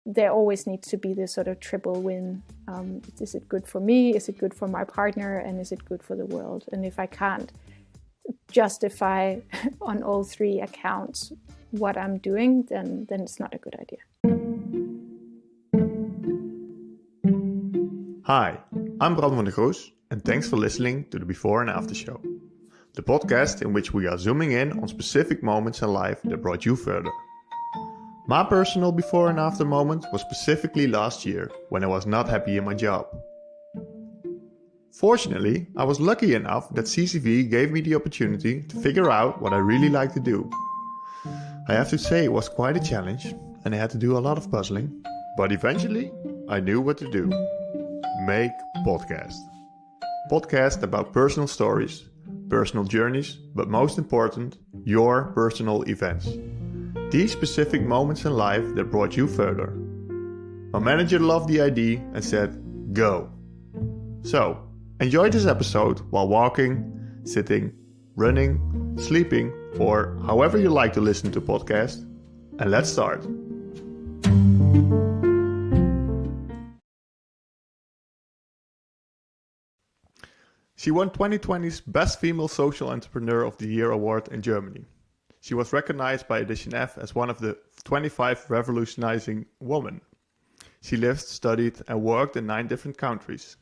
there always needs to be this sort of triple win. Is it good for me? Is it good for my partner? And is it good for the world? And if I can't justify on all three accounts what I'm doing, then it's not a good idea. Hi, I'm Bram van der Groes, and thanks for listening to the Before and After Show, the podcast in which we are zooming in on specific moments in life that brought you further. My personal before and after moment was specifically last year when I was not happy in my job. Fortunately, I was lucky enough that CCV gave me the opportunity to figure out what I really like to do. I have to say it was quite a challenge and I had to do a lot of puzzling, but eventually I knew what to do. Make podcast. Podcast about personal stories, personal journeys, but most important, your personal events. These specific moments in life that brought you further. My manager loved the idea and said, go. So, enjoy this episode while walking, sitting, running, sleeping, or however you like to listen to podcasts. And let's start. She won 2020's Best Female Social Entrepreneur of the Year award in Germany. She was recognized by Edition F as one of the 25 revolutionizing women. She lived, studied, and worked in 9 different countries.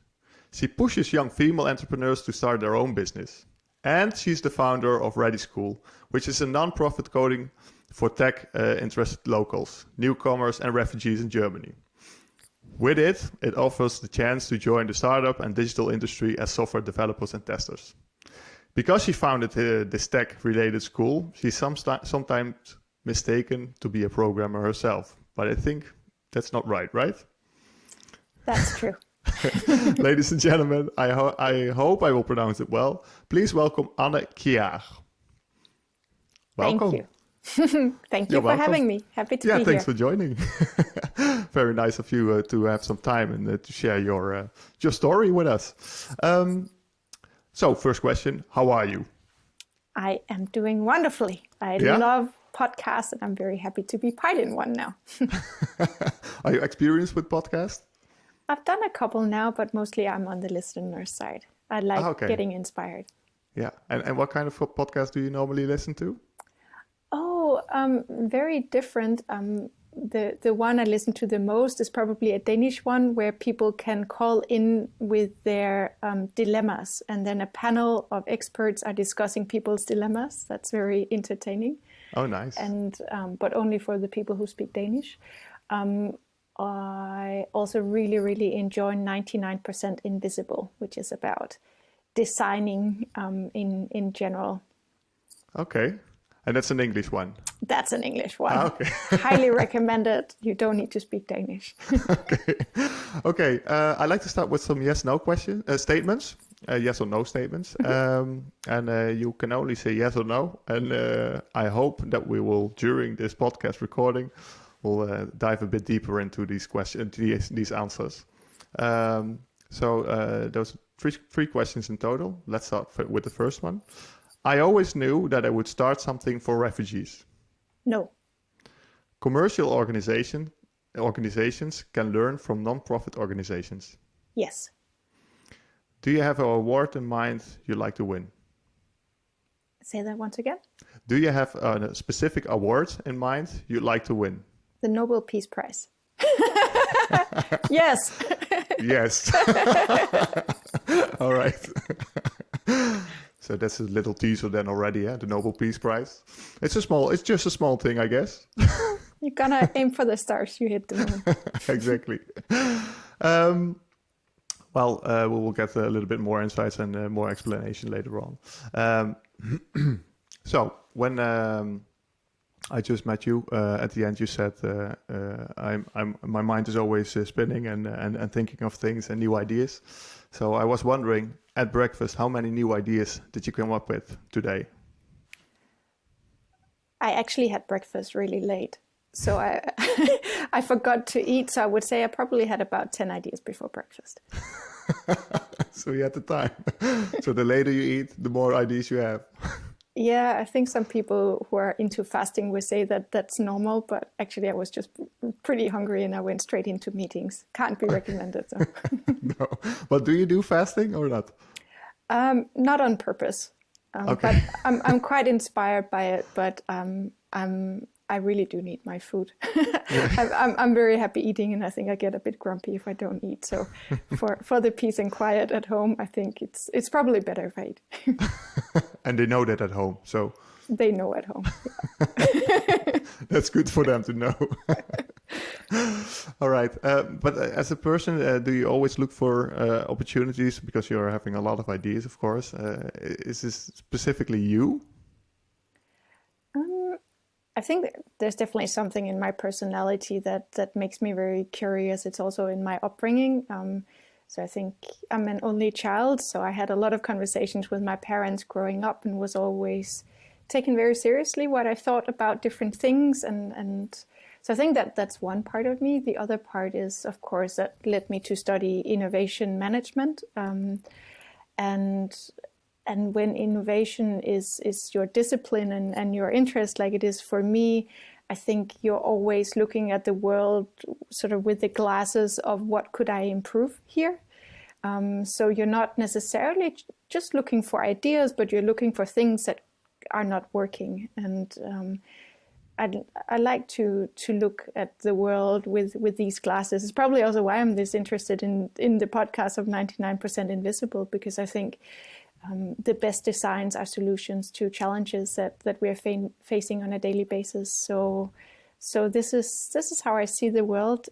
She pushes young female entrepreneurs to start their own business. And she's the founder of ReDi School, which is a non-profit coding for tech-interested locals, newcomers, and refugees in Germany. With it, it offers the chance to join the startup and digital industry as software developers and testers. Because she founded this tech-related school, she's sometimes mistaken to be a programmer herself. But I think that's not right, right? That's true. Ladies and gentlemen, I hope I will pronounce it well. Please welcome Anne Kjaer. Welcome. Thank you. Thank you for having me. Happy to be here. Yeah, thanks for joining. Very nice of you to have some time and to share your story with us. So, first question, how are you? I am doing wonderfully. I love podcasts and I'm very happy to be part in one now. Are you experienced with podcasts? I've done a couple now, but mostly I'm on the listener side. I like getting inspired. Yeah. And what kind of podcast do you normally listen to? Oh, very different. The one I listen to the most is probably a Danish one where people can call in with their dilemmas, and then a panel of experts are discussing people's dilemmas. That's very entertaining. Oh, nice. And but only for the people who speak Danish. I also really, really enjoy 99% Invisible, which is about designing in general. Okay. And that's an English one? That's an English one. Okay. Highly recommended. You don't need to speak Danish. Okay. I'd like to start with some yes/no statements. Yes or no statements. And you can only say yes or no. And I hope that we will, during this podcast recording, we'll dive a bit deeper into these questions, these answers. So those three questions in total. Let's start with the first one. I always knew that I would start something for refugees. No. Commercial organizations can learn from non-profit organizations. Yes. Do you have an award in mind you'd like to win? Say that once again. Do you have a specific award in mind you'd like to win? The Nobel Peace Prize. Yes. Yes. All right. So that's a little teaser then already, the Nobel Peace Prize. It's just a small thing, I guess. You're gonna aim for the stars, you hit the moon. Exactly. We will get a little bit more insights and more explanation later on. So when I just met you, at the end you said, my mind is always spinning and thinking of things and new ideas. So I was wondering, at breakfast, how many new ideas did you come up with today? I actually had breakfast really late. So I forgot to eat. So I would say I probably had about 10 ideas before breakfast. So you had the time. So the later you eat, the more ideas you have. Yeah, I think some people who are into fasting would say that that's normal, but actually I was just pretty hungry and I went straight into meetings. Can't be recommended. So. No. But do you do fasting or not? Not on purpose, Okay. but I'm quite inspired by it. But I really do need my food. I'm very happy eating, and I think I get a bit grumpy if I don't eat. So for the peace and quiet at home, I think it's probably better if I eat. And they know that at home, so They know at home. that's good for them to know. All right. But as a person, do you always look for opportunities because you're having a lot of ideas, of course? Is this specifically you? I think there's definitely something in my personality that makes me very curious. It's also in my upbringing. So I think I'm an only child, so I had a lot of conversations with my parents growing up and was always taken very seriously what I thought about different things. And so I think that's one part of me. The other part is, of course, that led me to study innovation management. And when innovation is your discipline and your interest, like it is for me, I think you're always looking at the world sort of with the glasses of what could I improve here. So you're not necessarily just looking for ideas, but you're looking for things that are not working. And I like to look at the world with these glasses. It's probably also why I'm this interested in the podcast of 99% Invisible, because I think the best designs are solutions to challenges that we're facing on a daily basis. So this is how I see the world,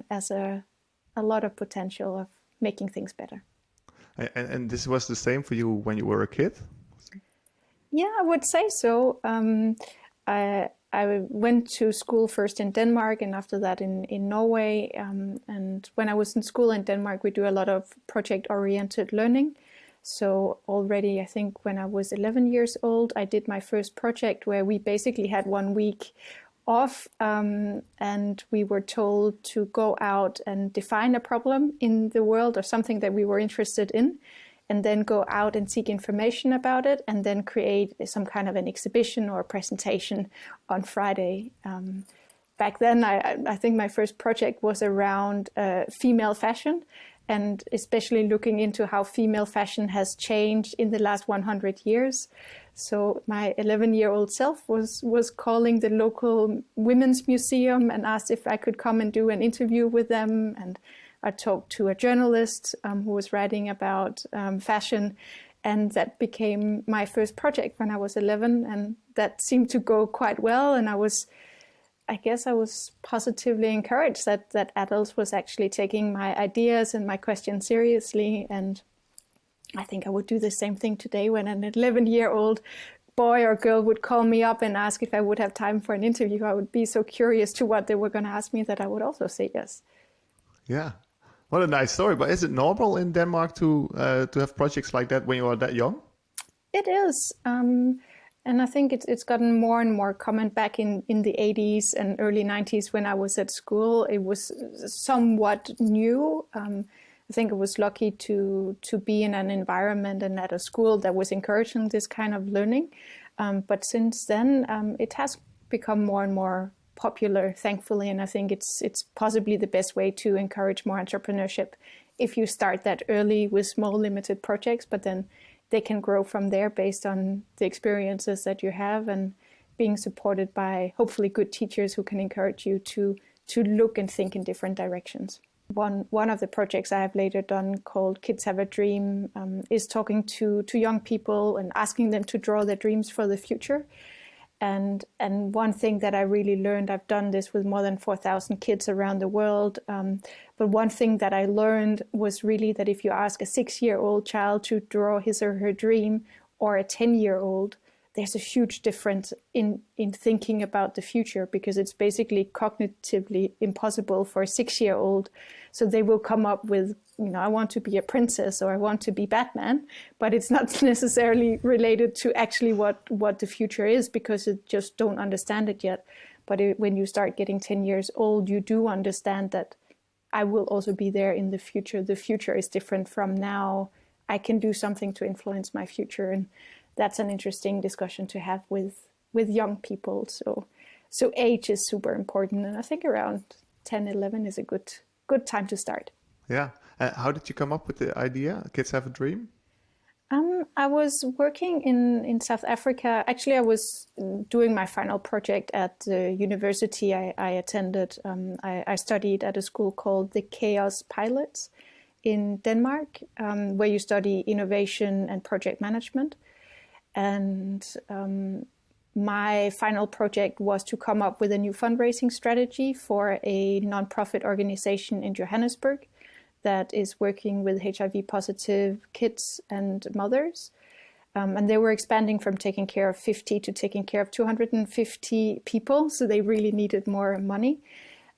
as a lot of potential of making things better. And this was the same for you when you were a kid? Yeah, I would say so. I went to school first in Denmark and after that in Norway. And when I was in school in Denmark, we do a lot of project-oriented learning. So already, I think when I was 11 years old, I did my first project where we basically had 1 week off, and we were told to go out and define a problem in the world or something that we were interested in, and then go out and seek information about it, and then create some kind of an exhibition or a presentation on Friday. Back then, I think my first project was around female fashion, and especially looking into how female fashion has changed in the last 100 years. So my 11-year-old self was calling the local women's museum and asked if I could come and do an interview with them. And I talked to a journalist who was writing about fashion. And that became my first project when I was 11. And that seemed to go quite well. And I guess I was positively encouraged that adults was actually taking my ideas and my questions seriously. And I think I would do the same thing today when an 11-year-old boy or girl would call me up and ask if I would have time for an interview. I would be so curious to what they were going to ask me that I would also say yes. Yeah. What a nice story. But is it normal in Denmark to have projects like that when you are that young? It is. And I think it's gotten more and more common. Back in the 80s and early 90s when I was at school, it was somewhat new. I think I was lucky to be in an environment and at a school that was encouraging this kind of learning. But since then, it has become more and more popular, thankfully. And I think it's possibly the best way to encourage more entrepreneurship if you start that early with small limited projects, but then they can grow from there based on the experiences that you have and being supported by hopefully good teachers who can encourage you to look and think in different directions. One of the projects I have later done called Kids Have a Dream is talking to young people and asking them to draw their dreams for the future. And one thing that I really learned, I've done this with more than 4,000 kids around the world, but one thing that I learned was really that if you ask a 6-year-old child to draw his or her dream or a 10-year-old, there's a huge difference in thinking about the future, because it's basically cognitively impossible for a 6-year-old. So they will come up with, I want to be a princess or I want to be Batman, but it's not necessarily related to actually what the future is, because you just don't understand it yet. But when you start getting 10 years old, you do understand that I will also be there in the future. The future is different from now. I can do something to influence my future. And that's an interesting discussion to have with young people. So age is super important, and I think around 10, 11 is a good time to start. Yeah. How did you come up with the idea? Kids Have a Dream? I was working in South Africa. Actually, I was doing my final project at the university I attended. I studied at a school called the Chaos Pilots in Denmark, where you study innovation and project management. And my final project was to come up with a new fundraising strategy for a nonprofit organization in Johannesburg that is working with HIV positive kids and mothers. And they were expanding from taking care of 50 to taking care of 250 people. So they really needed more money.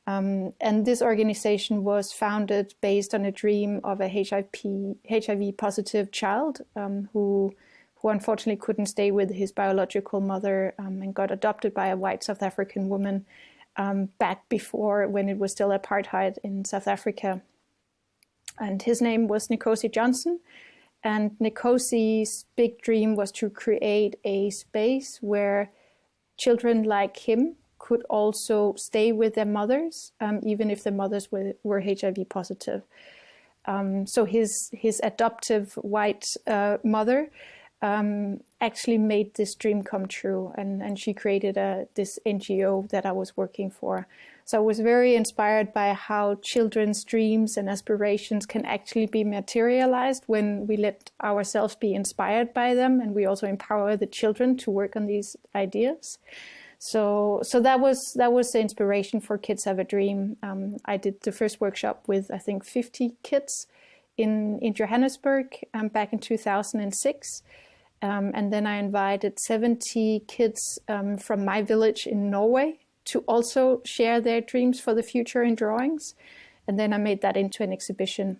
And this organization was founded based on a dream of a HIV positive child who unfortunately couldn't stay with his biological mother and got adopted by a white South African woman back before, when it was still apartheid in South Africa. And his name was Nkosi Johnson. And Nkosi's big dream was to create a space where children like him could also stay with their mothers, even if the mothers were HIV positive. So his adoptive white mother actually made this dream come true, and she created this NGO that I was working for. So I was very inspired by how children's dreams and aspirations can actually be materialized when we let ourselves be inspired by them, and we also empower the children to work on these ideas. So that was the inspiration for Kids Have a Dream. I did the first workshop with, I think, 50 kids in Johannesburg back in 2006. And then I invited 70 kids from my village in Norway to also share their dreams for the future in drawings. And then I made that into an exhibition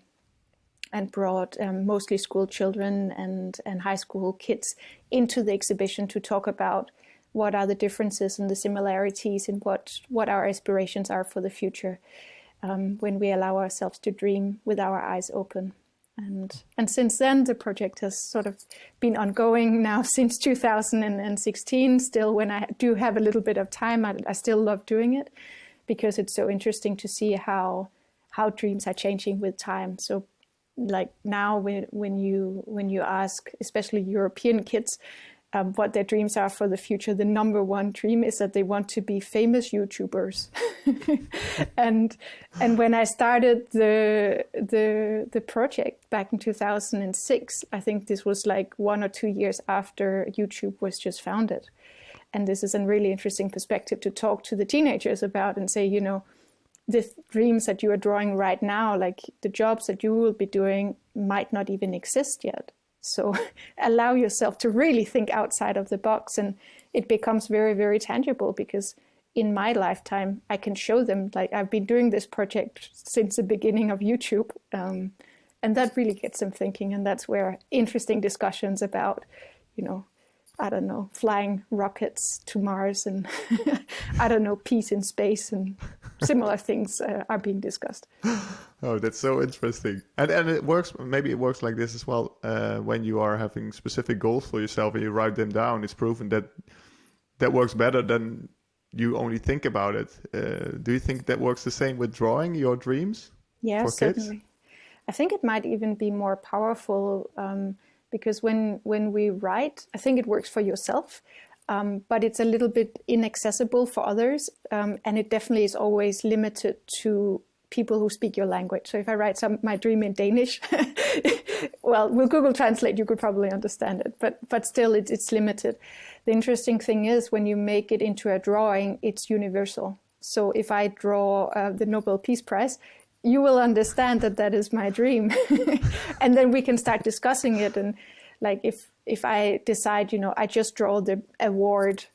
and brought mostly school children and high school kids into the exhibition to talk about what are the differences and the similarities and what our aspirations are for the future when we allow ourselves to dream with our eyes open. And since then, the project has sort of been ongoing now since 2016. Still, when I do have a little bit of time, I still love doing it because it's so interesting to see how dreams are changing with time. So, like now, when you ask, especially European kids, what their dreams are for the future, the number one dream is that they want to be famous YouTubers. and when I started the project back in 2006, I think this was like 1 or 2 years after YouTube was just founded. And this is a really interesting perspective to talk to the teenagers about and say, you know, the dreams that you are drawing right now, like the jobs that you will be doing, might not even exist yet. So allow yourself to really think outside of the box, and it becomes very, very tangible because in my lifetime, I can show them, like, I've been doing this project since the beginning of YouTube. And that really gets them thinking. And that's where interesting discussions about, you know, I don't know, flying rockets to Mars and I don't know, peace in space and similar things are being discussed. Oh, that's so interesting. And it works, maybe it works like this as well. When you are having specific goals for yourself and you write them down, it's proven that works better than you only think about it. Do you think that works the same with drawing your dreams for kids? Certainly. I think it might even be more powerful because when we write, I think it works for yourself, but it's a little bit inaccessible for others. And it definitely is always limited to people who speak your language. So if I write my dream in Danish, well, with Google Translate, you could probably understand it, but still it's limited. The interesting thing is when you make it into a drawing, it's universal. So if I draw the Nobel Peace Prize, you will understand that is my dream. And then we can start discussing it. And like, if I decide, you know, I just draw the award,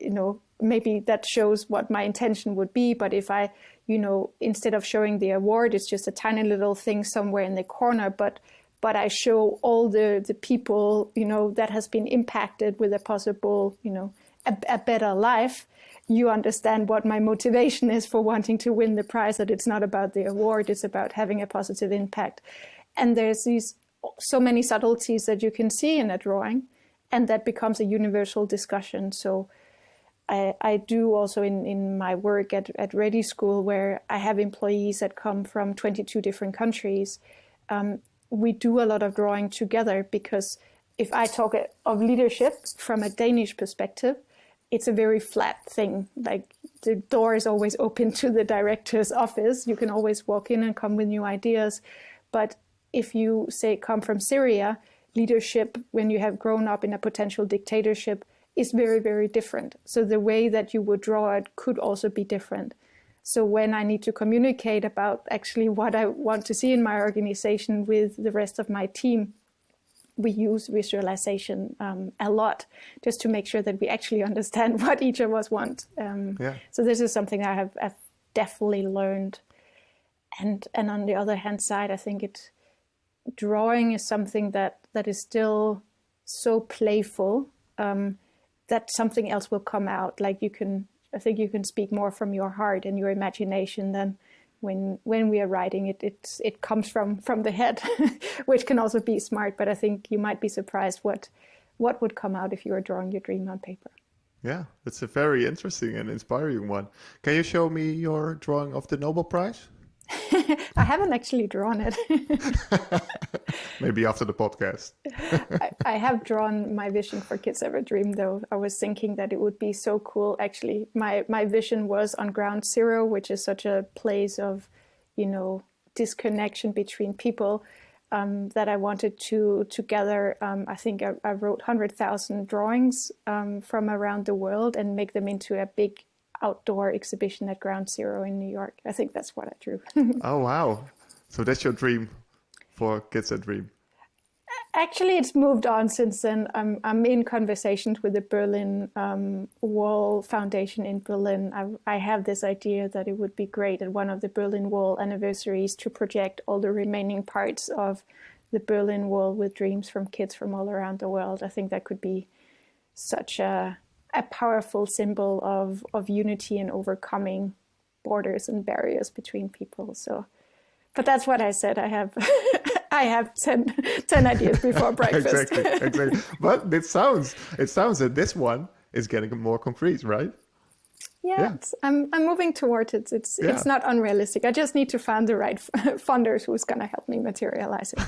you know, maybe that shows what my intention would be. But if I, you know, instead of showing the award, it's just a tiny little thing somewhere in the corner, but I show all the people, you know, that has been impacted with a possible, you know, a better life, you understand what my motivation is for wanting to win the prize, that it's not about the award, it's about having a positive impact. And there's so many subtleties that you can see in a drawing. and that becomes a universal discussion. So I do also in my work at ReDi School, where I have employees that come from 22 different countries. We do a lot of drawing together, because if I talk of leadership from a Danish perspective, it's a very flat thing. Like, the door is always open to the director's office. You can always walk in and come with new ideas. But if you say come from Syria, leadership, when you have grown up in a potential dictatorship, is very, very different. So the way that you would draw it could also be different. So when I need to communicate about actually what I want to see in my organization with the rest of my team, we use visualization a lot, just to make sure that we actually understand what each of us want. So this is something I've definitely learned. And on the other hand side, I think drawing is something that is still so playful, that something else will come out. Like, I think you can speak more from your heart and your imagination than when we are writing it. It comes from the head, which can also be smart. But I think you might be surprised what would come out if you were drawing your dream on paper. Yeah, it's a very interesting and inspiring one. Can you show me your drawing of the Nobel Prize? I haven't actually drawn it. Maybe after the podcast. I have drawn my vision for Kids Ever Dream, though. I was thinking that it would be so cool. Actually, my vision was on Ground Zero, which is such a place of, disconnection between people, that I wanted to gather. I think I wrote 100,000 drawings from around the world and make them into a big outdoor exhibition at Ground Zero in New York. I think that's what I drew. Oh, wow. So that's your dream for Kids That Dream. Actually, it's moved on since then. I'm in conversations with the Berlin Wall Foundation in Berlin. I have this idea that it would be great at one of the Berlin Wall anniversaries to project all the remaining parts of the Berlin Wall with dreams from kids from all around the world. I think that could be such a powerful symbol of unity and overcoming borders and barriers between people. So, but that's what I said. I have 10 ideas before breakfast. Exactly. But it sounds that this one is getting more concrete, right? Yeah. I'm moving towards it. It's not unrealistic. I just need to find the right funders who's going to help me materialize it.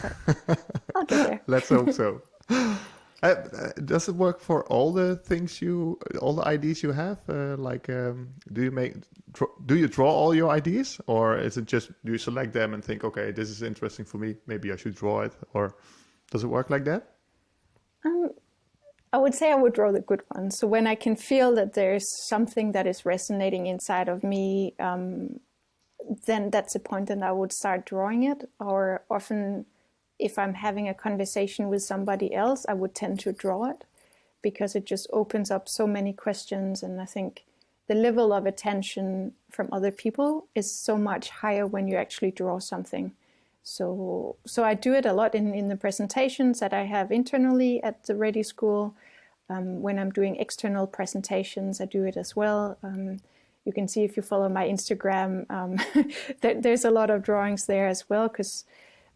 But I'll get there. Let's hope so. Does it work for all the ideas you have? Do you draw all your ideas, or is it just do you select them and think, okay, this is interesting for me, maybe I should draw it, or does it work like that? I would say I would draw the good ones. So when I can feel that there's something that is resonating inside of me, then that's a point that I would start drawing it. Or often, if I'm having a conversation with somebody else, I would tend to draw it, because it just opens up so many questions. And I think the level of attention from other people is so much higher when you actually draw something. So I do it a lot in the presentations that I have internally at the ReDi School. When I'm doing external presentations, I do it as well. You can see if you follow my Instagram, there's a lot of drawings there as well, because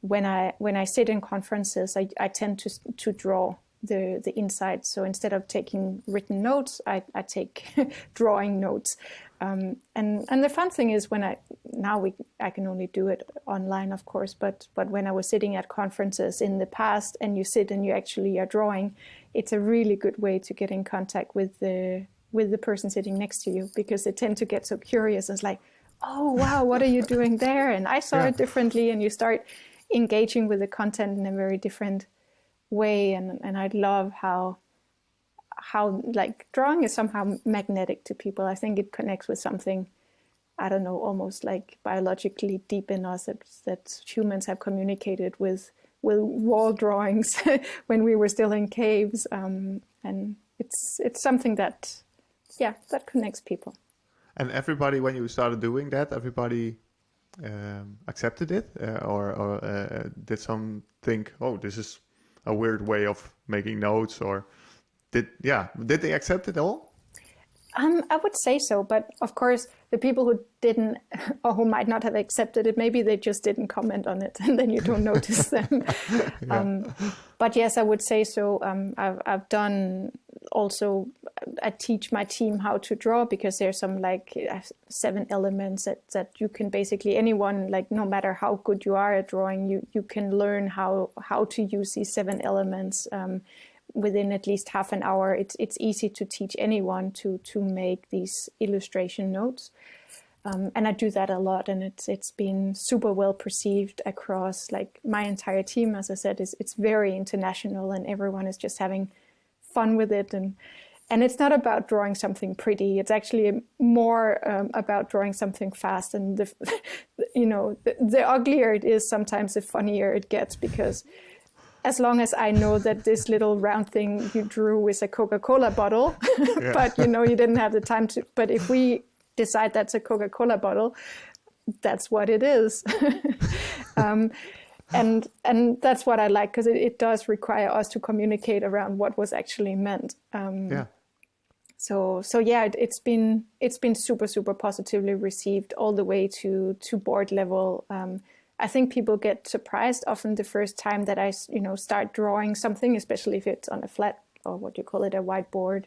when I sit in conferences, I tend to draw the insights. So instead of taking written notes, I take drawing notes. And the fun thing is I can only do it online, of course, but when I was sitting at conferences in the past and you sit and you actually are drawing, it's a really good way to get in contact with the person sitting next to you, because they tend to get so curious. It's like, oh, wow, what are you doing there? And I saw it differently, and you start engaging with the content in a very different way. And I love how like drawing is somehow magnetic to people. I think it connects with something, I don't know, almost like biologically deep in us that humans have communicated with wall drawings when we were still in caves. And it's something that connects people. And everybody, when you started doing that, everybody accepted it, or did some think, oh, this is a weird way of making notes, or did they accept it all? I would say so, but of course, the people who didn't or who might not have accepted it, maybe they just didn't comment on it, and then you don't notice them. Yeah. But yes, I would say so. I've done also. I teach my team how to draw because there's some like 7 elements that you can basically anyone, like no matter how good you are at drawing, you can learn how to use these 7 elements. Within at least half an hour, it's easy to teach anyone to make these illustration notes, and I do that a lot, and it's been super well perceived across like my entire team. As I said, it's very international, and everyone is just having fun with it, and it's not about drawing something pretty. It's actually more about drawing something fast, and the uglier it is, sometimes the funnier it gets, because as long as I know that this little round thing you drew is a Coca-Cola bottle, Yeah. but you didn't have the time to. But if we decide that's a Coca-Cola bottle, that's what it is. And that's what I like, because it does require us to communicate around what was actually meant. Yeah. So yeah, it's been super, super positively received all the way to board level. I think people get surprised often the first time that I start drawing something, especially if it's on a flat, or what you call it, a whiteboard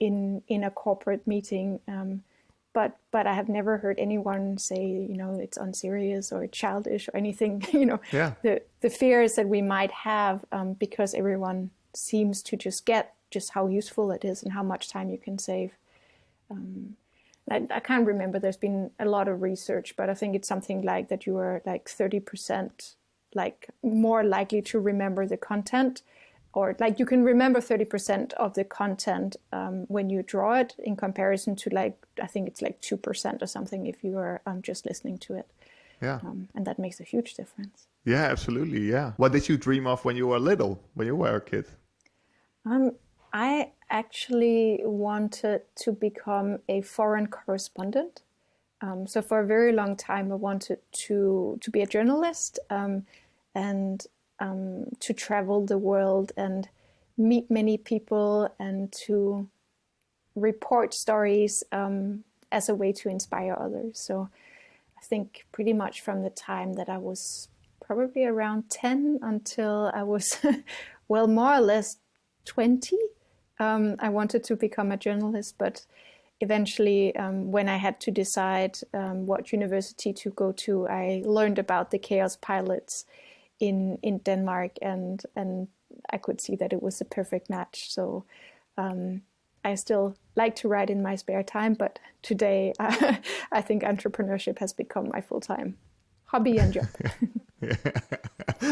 in a corporate meeting. But I have never heard anyone say, it's unserious or childish or anything. Yeah. The fears that we might have, because everyone seems to just get just how useful it is and how much time you can save. I can't remember. There's been a lot of research, but I think it's something like that you are like 30% like more likely to remember the content, or like you can remember 30% of the content when you draw it, in comparison to like, I think it's like 2% or something if you are just listening to it. Yeah. And that makes a huge difference. Yeah, absolutely. Yeah. What did you dream of when you were little, when you were a kid? I actually wanted to become a foreign correspondent. So for a very long time, I wanted to be a journalist, and to travel the world and meet many people and to report stories as a way to inspire others. So I think pretty much from the time that I was probably around 10 until I was, well, more or less 20, I wanted to become a journalist. But eventually, when I had to decide what university to go to, I learned about the Chaos Pilots in Denmark, and I could see that it was a perfect match. So I still like to write in my spare time, but today I think entrepreneurship has become my full-time hobby and job.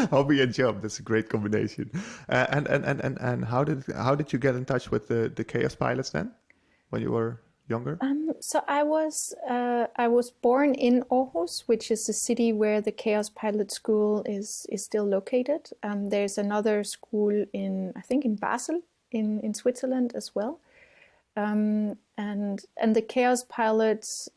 Hobby and job, that's a great combination. And how did you get in touch with the Chaos Pilots then, when you were younger? So I was born in Aarhus, which is the city where the Chaos Pilot School is still located. There's another school I think in Basel, in Switzerland as well. And the Chaos Pilots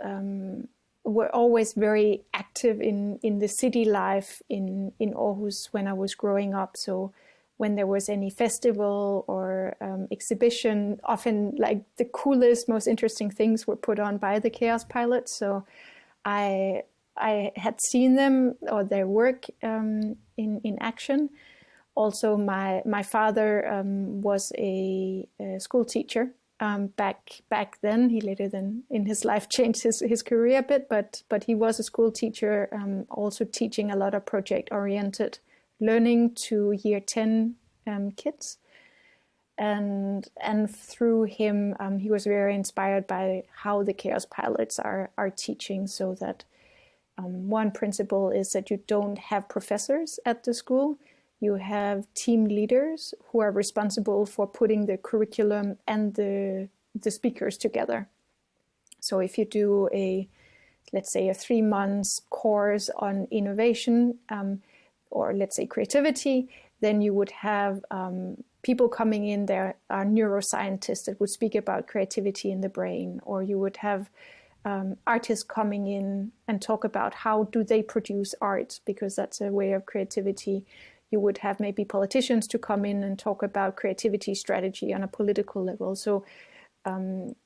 were always very active in the city life in Aarhus when I was growing up. So when there was any festival or exhibition, often like the coolest, most interesting things were put on by the Chaos Pilots. So I had seen them or their work in action. Also, my father was a school teacher back then. He later then in his life changed his career a bit, but he was a school teacher, also teaching a lot of project-oriented learning to year 10 kids. And through him, he was very inspired by how the Chaos Pilots are teaching, so that one principle is that you don't have professors at the school. You have team leaders who are responsible for putting the curriculum and the speakers together. So if you do let's say a 3 months course on innovation, or let's say creativity, then you would have people coming in. There are neuroscientists that would speak about creativity in the brain, or you would have artists coming in and talk about how do they produce art, because that's a way of creativity. You would have maybe politicians to come in and talk about creativity strategy on a political level. So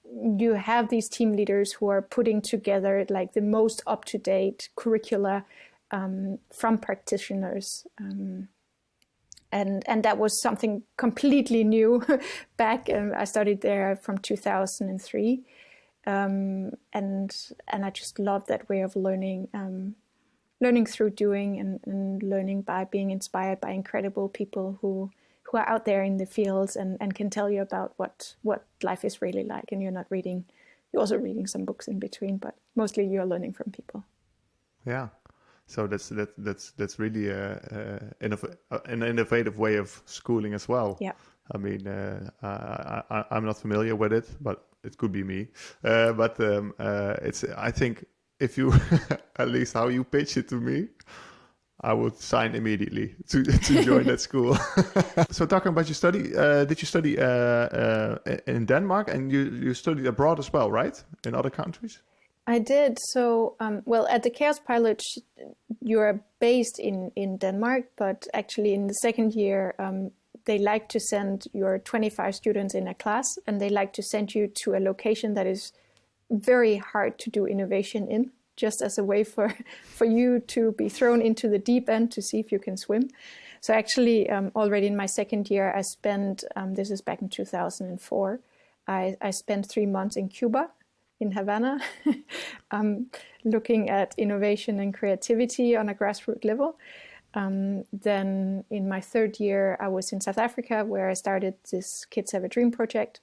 you have these team leaders who are putting together like the most up-to-date curricula from practitioners. And that was something completely new back. I studied there from 2003. And I just love that way of learning, learning through doing and learning by being inspired by incredible people who are out there in the fields and can tell you about what life is really like. And you're also reading some books in between, but mostly you're learning from people. Yeah. So that's really an innovative way of schooling as well. Yeah. I mean, I'm not familiar with it, but it could be me. But I think if you, at least how you pitch it to me, I would sign immediately to join that school. So talking about your study, did you study in Denmark, and you studied abroad as well, right? In other countries? I did. So, well, at the Chaos Pilot, you're based in Denmark, but actually in the second year, they like to send your 25 students in a class, and they like to send you to a location that is very hard to do innovation in, just as a way for you to be thrown into the deep end to see if you can swim. So actually, already in my second year, I spent, this is back in 2004, I spent 3 months in Cuba, in Havana, looking at innovation and creativity on a grassroots level. Then in my third year, I was in South Africa, where I started this Kids Have a Dream project.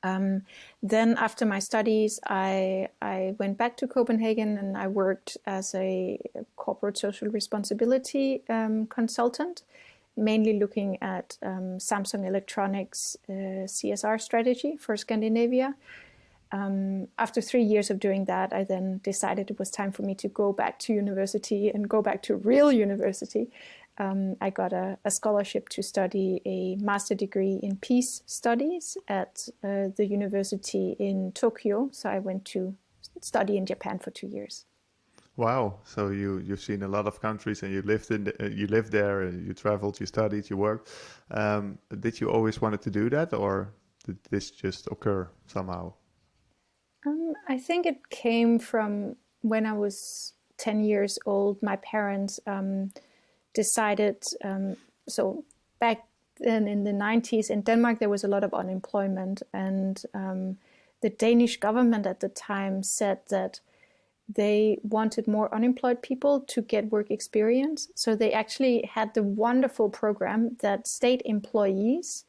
Then after my studies, I went back to Copenhagen, and I worked as a corporate social responsibility consultant, mainly looking at Samsung Electronics' CSR strategy for Scandinavia. After 3 years of doing that, I then decided it was time for me to go back to university and go back to real university. I got a scholarship to study a master degree in peace studies at the university in Tokyo. So I went to study in Japan for 2 years. Wow! So you've seen a lot of countries, and you lived there, and you traveled, you studied, you worked. Did you always wanted to do that, or did this just occur somehow? I think it came from when I was 10 years old. My parents decided, so back then in the 90s in Denmark, there was a lot of unemployment, and the Danish government at the time said that they wanted more unemployed people to get work experience. So they actually had the wonderful program that state employees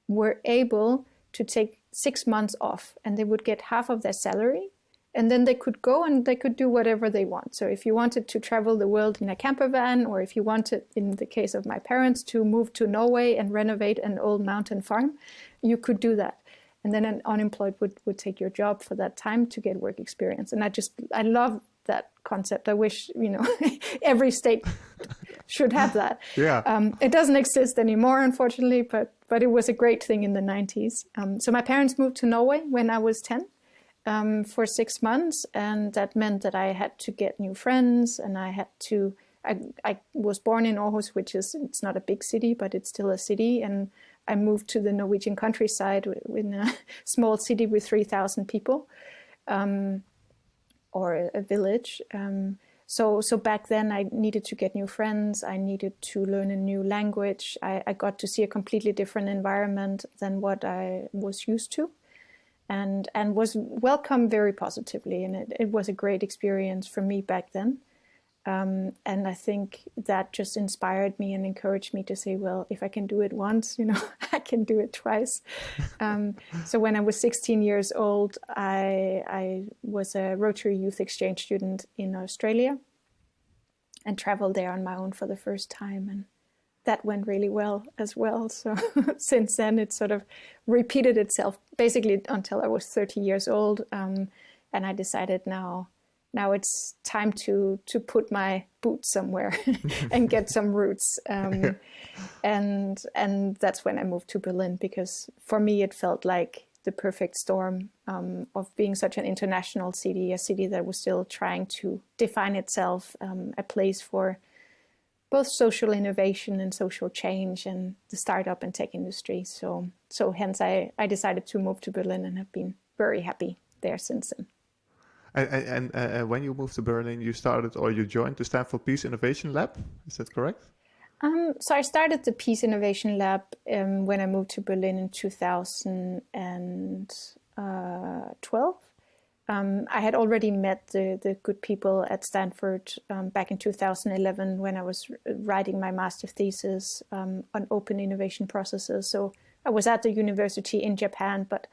were able to take 6 months off, and they would get half of their salary, and then they could go and they could do whatever they want. So if you wanted to travel the world in a camper van, or if you wanted, in the case of my parents, to move to Norway and renovate an old mountain farm, you could do that. And then an unemployed would take your job for that time to get work experience. And I love that concept. I wish, every state should have that. Yeah. It doesn't exist anymore, unfortunately, but it was a great thing in the 90s. So my parents moved to Norway when I was 10 for 6 months, and that meant that I had to get new friends, and I was born in Aarhus, it's not a big city, but it's still a city, and I moved to the Norwegian countryside in a small city with 3,000 people, or a village. So back then I needed to get new friends. I needed to learn a new language. I got to see a completely different environment than what I was used to, and was welcomed very positively. And it was a great experience for me back then. And I think that just inspired me and encouraged me to say, well, if I can do it once, I can do it twice. So when I was 16 years old, I was a Rotary Youth Exchange student in Australia and traveled there on my own for the first time. And that went really well as well. So since then, it sort of repeated itself basically until I was 30 years old. And I decided now it's time to put my boots somewhere and get some roots. And that's when I moved to Berlin, because for me it felt like the perfect storm of being such an international city, a city that was still trying to define itself, a place for both social innovation and social change and the startup and tech industry. So So hence I decided to move to Berlin and have been very happy there since then. And when you moved to Berlin, you started or you joined the Stanford Peace Innovation Lab. Is that correct? So I started the Peace Innovation Lab when I moved to Berlin in 2012. I had already met the good people at Stanford back in 2011 when I was writing my master thesis on open innovation processes. So I was at the university in Japan, but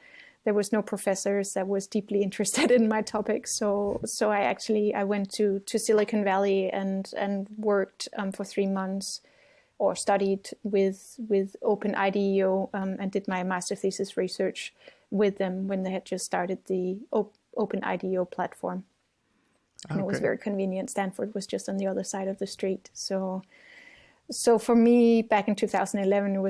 there was no professors that was deeply interested in my topic. So I went to Silicon Valley and worked for 3 months, or studied with Open IDEO and did my master thesis research with them when they had just started the Open IDEO platform. And It was very convenient. Stanford was just on the other side of the street. So for me, back in 2011, it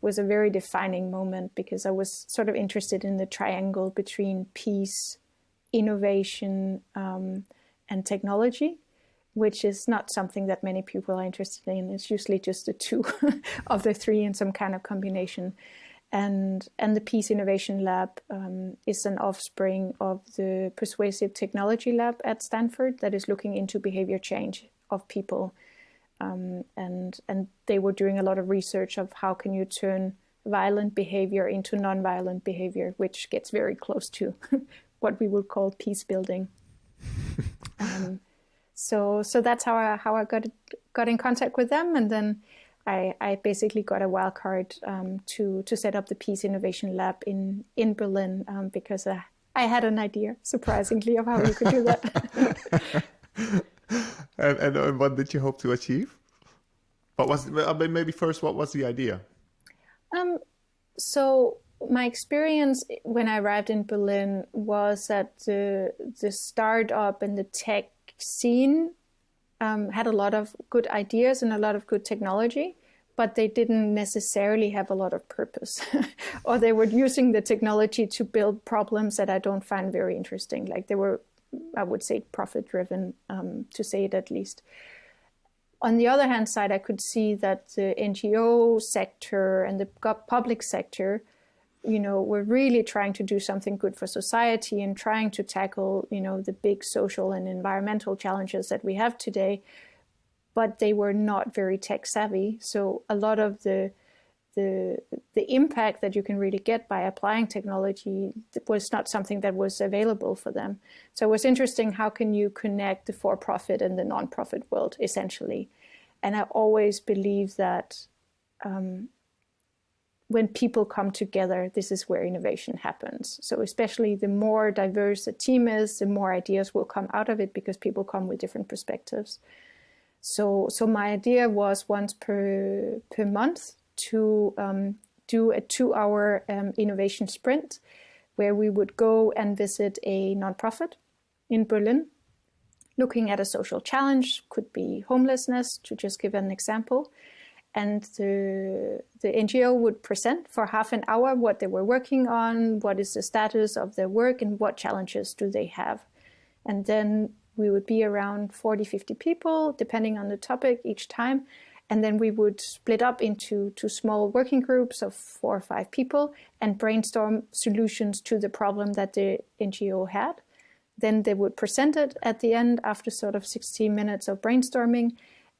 was a very defining moment because I was sort of interested in the triangle between peace, innovation, and technology, which is not something that many people are interested in. It's usually just the two of the three in some kind of combination. And the Peace Innovation Lab is an offspring of the Persuasive Technology Lab at Stanford that is looking into behavior change of people. And they were doing a lot of research of how can you turn violent behavior into non-violent behavior, which gets very close to what we would call peace building. So that's how I got in contact with them, and then I basically got a wild card to set up the Peace Innovation Lab in Berlin because I had an idea, surprisingly, of how we could do that. And what did you hope to achieve? What was maybe first? What was the idea? So my experience when I arrived in Berlin was that the startup and the tech scene had a lot of good ideas and a lot of good technology, but they didn't necessarily have a lot of purpose, or they were using the technology to build problems that I don't find very interesting. Like they were, I would say, profit-driven, to say it at least. On the other hand side, I could see that the NGO sector and the public sector, were really trying to do something good for society and trying to tackle, the big social and environmental challenges that we have today, but they were not very tech savvy. So a lot of the impact that you can really get by applying technology was not something that was available for them. So it was interesting, how can you connect the for-profit and the non-profit world, essentially? And I always believe that when people come together, this is where innovation happens. So especially the more diverse a team is, the more ideas will come out of it because people come with different perspectives. So my idea was once per month to do a 2-hour innovation sprint where we would go and visit a nonprofit in Berlin, looking at a social challenge, could be homelessness, to just give an example. And the NGO would present for half an hour what they were working on, what is the status of their work, and what challenges do they have. And then we would be around 40, 50 people, depending on the topic each time. And then we would split up into 2 small working groups of 4 or 5 people and brainstorm solutions to the problem that the NGO had. Then they would present it at the end after sort of 60 minutes of brainstorming.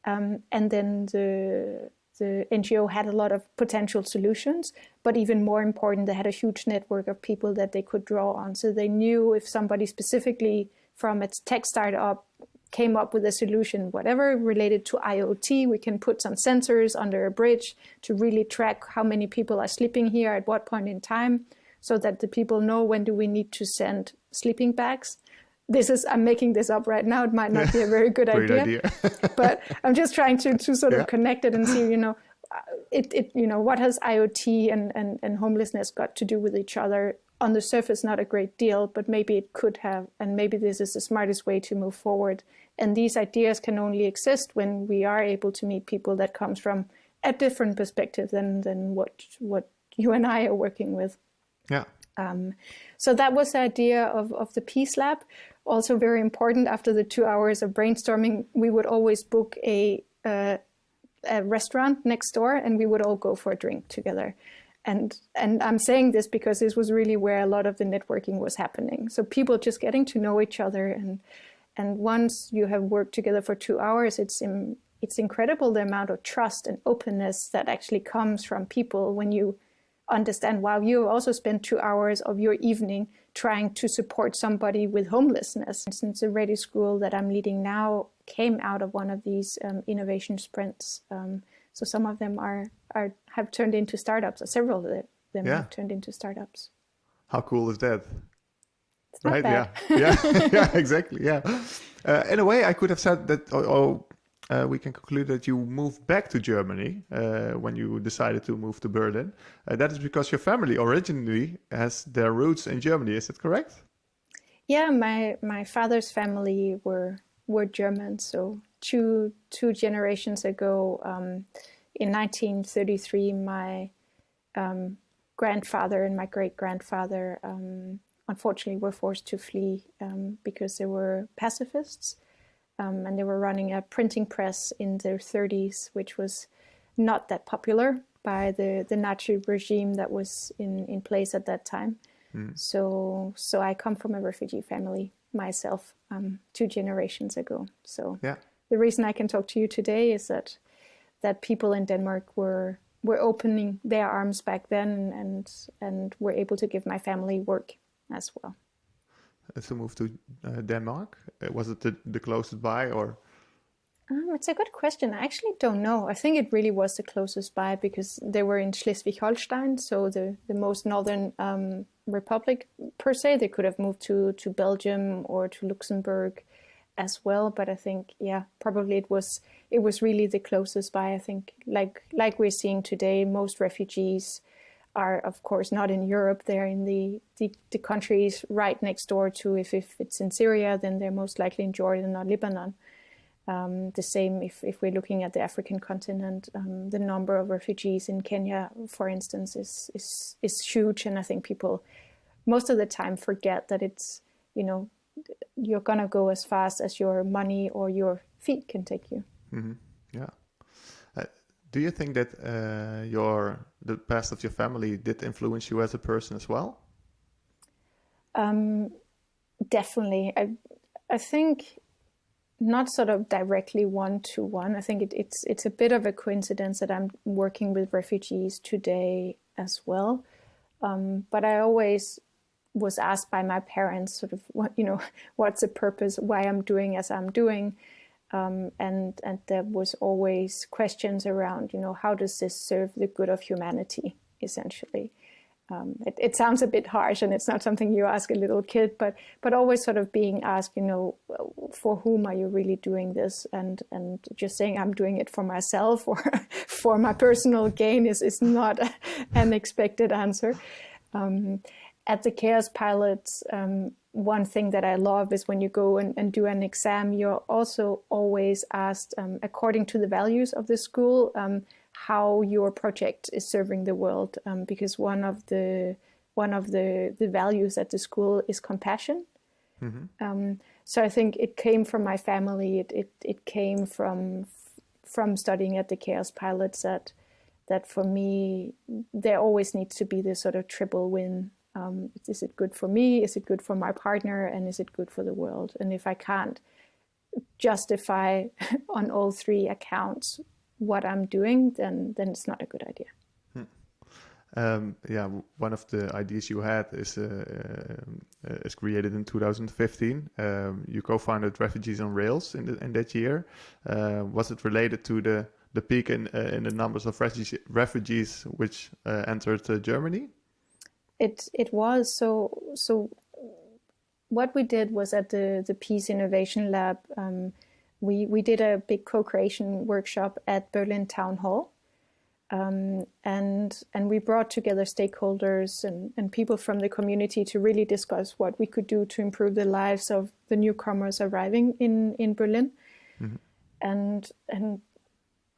And then the NGO had a lot of potential solutions, but even more important, they had a huge network of people that they could draw on. So they knew if somebody specifically from a tech startup came up with a solution, whatever related to IoT, we can put some sensors under a bridge to really track how many people are sleeping here at what point in time, so that the people know when do we need to send sleeping bags. I'm making this up right now. It might not be a very good idea. But I'm just trying to sort of connect it and see, what has IoT and homelessness got to do with each other? On the surface, not a great deal, but maybe it could have, and maybe this is the smartest way to move forward. And these ideas can only exist when we are able to meet people that comes from a different perspective than what you and I are working with. Yeah. So that was the idea of the Peace Lab. Also very important, after the 2 hours of brainstorming, we would always book a restaurant next door and we would all go for a drink together. and I'm saying this because this was really where a lot of the networking was happening. So people just getting to know each other, and once you have worked together for 2 hours, it's incredible the amount of trust and openness that actually comes from people when you understand, wow, you also spent 2 hours of your evening trying to support somebody with homelessness. For instance, the ReDi School that I'm leading now came out of one of these innovation sprints. So some of them have turned into startups. Several of them have turned into startups. How cool is that? It's not bad. Yeah, exactly. Yeah. In a way, I could have said that. We can conclude that you moved back to Germany when you decided to move to Berlin. That is because your family originally has their roots in Germany. Is that correct? Yeah, my father's family were German. So two generations ago, in 1933, my grandfather and my great-grandfather unfortunately were forced to flee because they were pacifists. And they were running a printing press in their 30s, which was not that popular by the Nazi regime that was in place at that time. So I come from a refugee family myself 2 generations ago. So the reason I can talk to you today is that people in Denmark were opening their arms back then and were able to give my family work as well. To move to Denmark? Was it the closest by, or? It's a good question. I actually don't know. I think it really was the closest by because they were in Schleswig-Holstein, so the most northern republic per se. They could have moved to Belgium or to Luxembourg as well, but I think probably it was really the closest by. I think like we're seeing today, most refugees are of course not in Europe. They're in the countries right next door to, if it's in Syria, then they're most likely in Jordan or Lebanon. The same if we're looking at the African continent, the number of refugees in Kenya, for instance, is huge. And I think people most of the time forget that it's, you're going to go as fast as your money or your feet can take you. Mm-hmm. Yeah. Do you think that the past of your family did influence you as a person as well? Definitely. I think not sort of directly one-to-one. I think it's a bit of a coincidence that I'm working with refugees today as well. But I always was asked by my parents sort of what's the purpose, why I'm doing as I'm doing. And there was always questions around, how does this serve the good of humanity, essentially. It sounds a bit harsh, and it's not something you ask a little kid, but always sort of being asked, for whom are you really doing this? And just saying I'm doing it for myself or for my personal gain is not an expected answer. At the Chaos Pilots, one thing that I love is when you go and do an exam, you're also always asked, according to the values of the school, how your project is serving the world, because one of the values at the school is compassion. Mm-hmm. So I think it came from my family. It came from studying at the Chaos Pilots that for me there always needs to be this sort of triple win. Is it good for me? Is it good for my partner? And is it good for the world? And if I can't justify on all 3 accounts what I'm doing, then it's not a good idea. One of the ideas you had is created in 2015. You co-founded Refugees on Rails in that year. Was it related to the peak in the numbers of refugees which entered Germany? It was. So what we did was at the Peace Innovation Lab, we did a big co-creation workshop at Berlin Town Hall. And we brought together stakeholders and people from the community to really discuss what we could do to improve the lives of the newcomers arriving in Berlin. Mm-hmm. And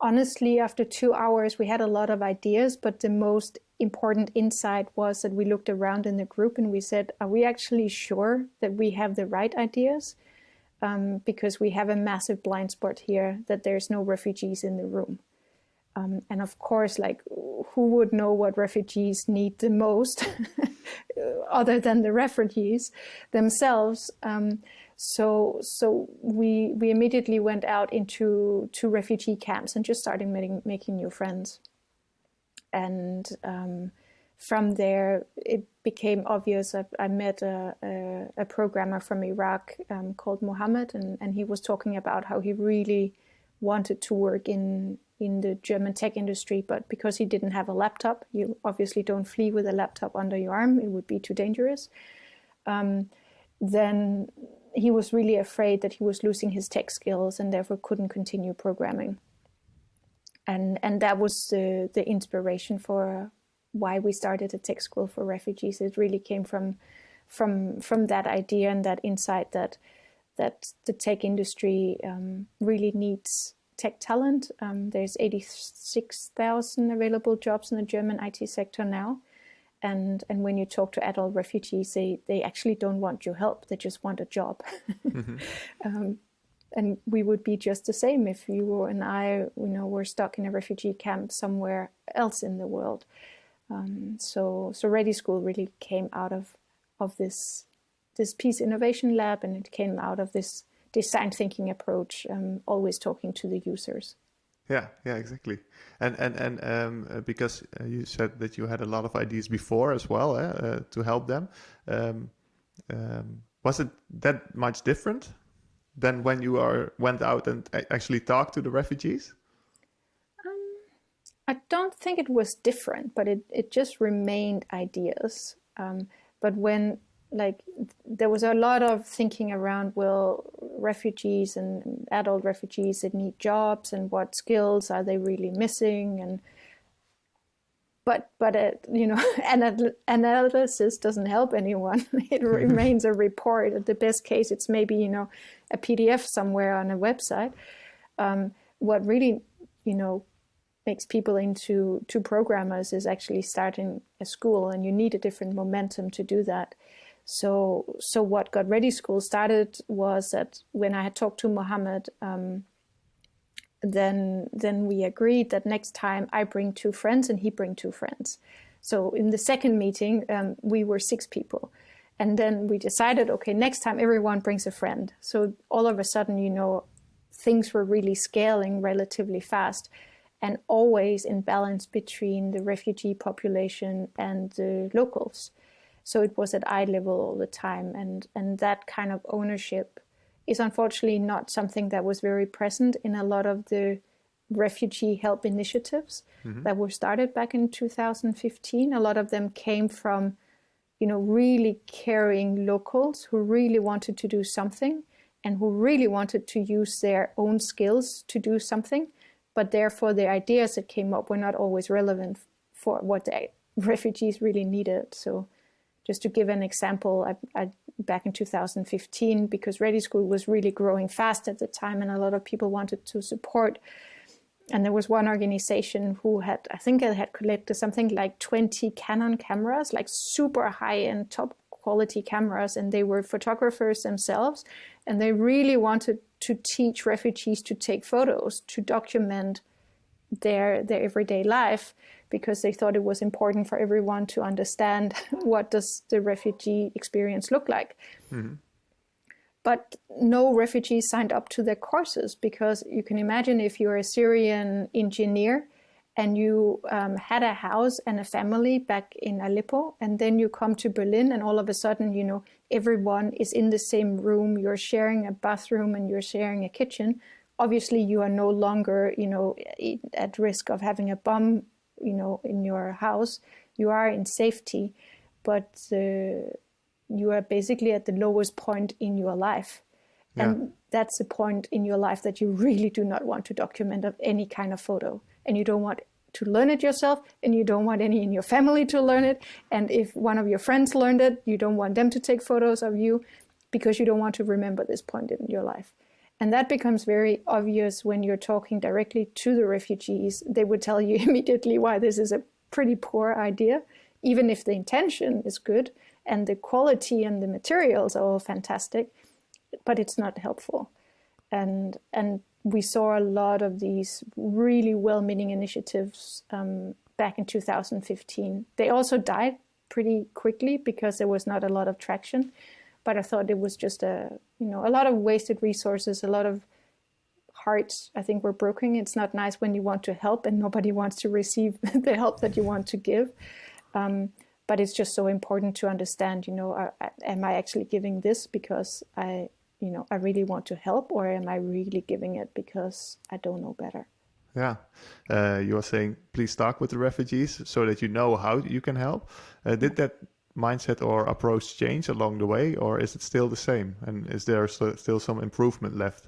honestly, after 2 hours, we had a lot of ideas, but the most important insight was that we looked around in the group and we said, are we actually sure that we have the right ideas? Because we have a massive blind spot here that there's no refugees in the room. And of course, like, who would know what refugees need the most other than the refugees themselves? So we immediately went out into refugee camps and just started making new friends. And from there, it became obvious. I met a programmer from Iraq called Mohammed, and he was talking about how he really wanted to work in the German tech industry, but because he didn't have a laptop, you obviously don't flee with a laptop under your arm, it would be too dangerous. Then he was really afraid that he was losing his tech skills and therefore couldn't continue programming. And that was the inspiration for why we started a tech school for refugees. It really came from that idea and that insight that the tech industry really needs tech talent. There's 86,000 available jobs in the German IT sector now. And when you talk to adult refugees, they actually don't want your help. They just want a job. Mm-hmm. And we would be just the same if you and I, were stuck in a refugee camp somewhere else in the world. So ReDi School really came out of this Peace Innovation Lab, and it came out of this design thinking approach, always talking to the users. Yeah, exactly. And because you said that you had a lot of ideas before as well to help them, was it that much different than when you went out and actually talked to the refugees? I don't think it was different, but it just remained ideas. But when there was a lot of thinking around, well, refugees and adult refugees that need jobs, and what skills are they really missing? But analysis doesn't help anyone. It remains a report. At the best case, it's maybe a PDF somewhere on a website. What really makes people into programmers is actually starting a school, and you need a different momentum to do that. So what got ReDi School started was that when I had talked to Mohammed, then we agreed that next time I bring 2 friends and he bring 2 friends. So in the second meeting, we were 6 people. And then we decided, okay, next time everyone brings a friend. So all of a sudden, things were really scaling relatively fast, and always in balance between the refugee population and the locals. So it was at eye level all the time. And that kind of ownership is unfortunately not something that was very present in a lot of the refugee help initiatives that were started back in 2015. A lot of them came from, really caring locals who really wanted to do something and who really wanted to use their own skills to do something. But therefore, the ideas that came up were not always relevant for what the refugees really needed. So just to give an example, I back in 2015, because ReDi School was really growing fast at the time and a lot of people wanted to support. And there was one organization who had collected something like 20 Canon cameras, like super high-end, top quality cameras, and they were photographers themselves. And they really wanted to teach refugees to take photos, to document their everyday life, because they thought it was important for everyone to understand what does the refugee experience look like. Mm-hmm. But no refugees signed up to their courses, because you can imagine if you're a Syrian engineer and you had a house and a family back in Aleppo, and then you come to Berlin and all of a sudden, everyone is in the same room, you're sharing a bathroom and you're sharing a kitchen. Obviously, you are no longer, at risk of having a bomb, in your house. You are in safety, but you are basically at the lowest point in your life. Yeah. And that's the point in your life that you really do not want to document of any kind of photo. And you don't want to learn it yourself, and you don't want any in your family to learn it. And if one of your friends learned it, you don't want them to take photos of you, because you don't want to remember this point in your life. And that becomes very obvious when you're talking directly to the refugees. They would tell you immediately why this is a pretty poor idea, even if the intention is good and the quality and the materials are all fantastic, but it's not helpful. And we saw a lot of these really well-meaning initiatives back in 2015. They also died pretty quickly because there was not a lot of traction. But I thought it was just a lot of wasted resources, a lot of hearts, I think, were broken. It's not nice when you want to help and nobody wants to receive the help that you want to give. But it's just so important to understand, am I actually giving this because I really want to help, or am I really giving it because I don't know better? Yeah. You were saying, please talk with the refugees so that you know how you can help. Did that mindset or approach change along the way, or is it still the same? And is there still some improvement left?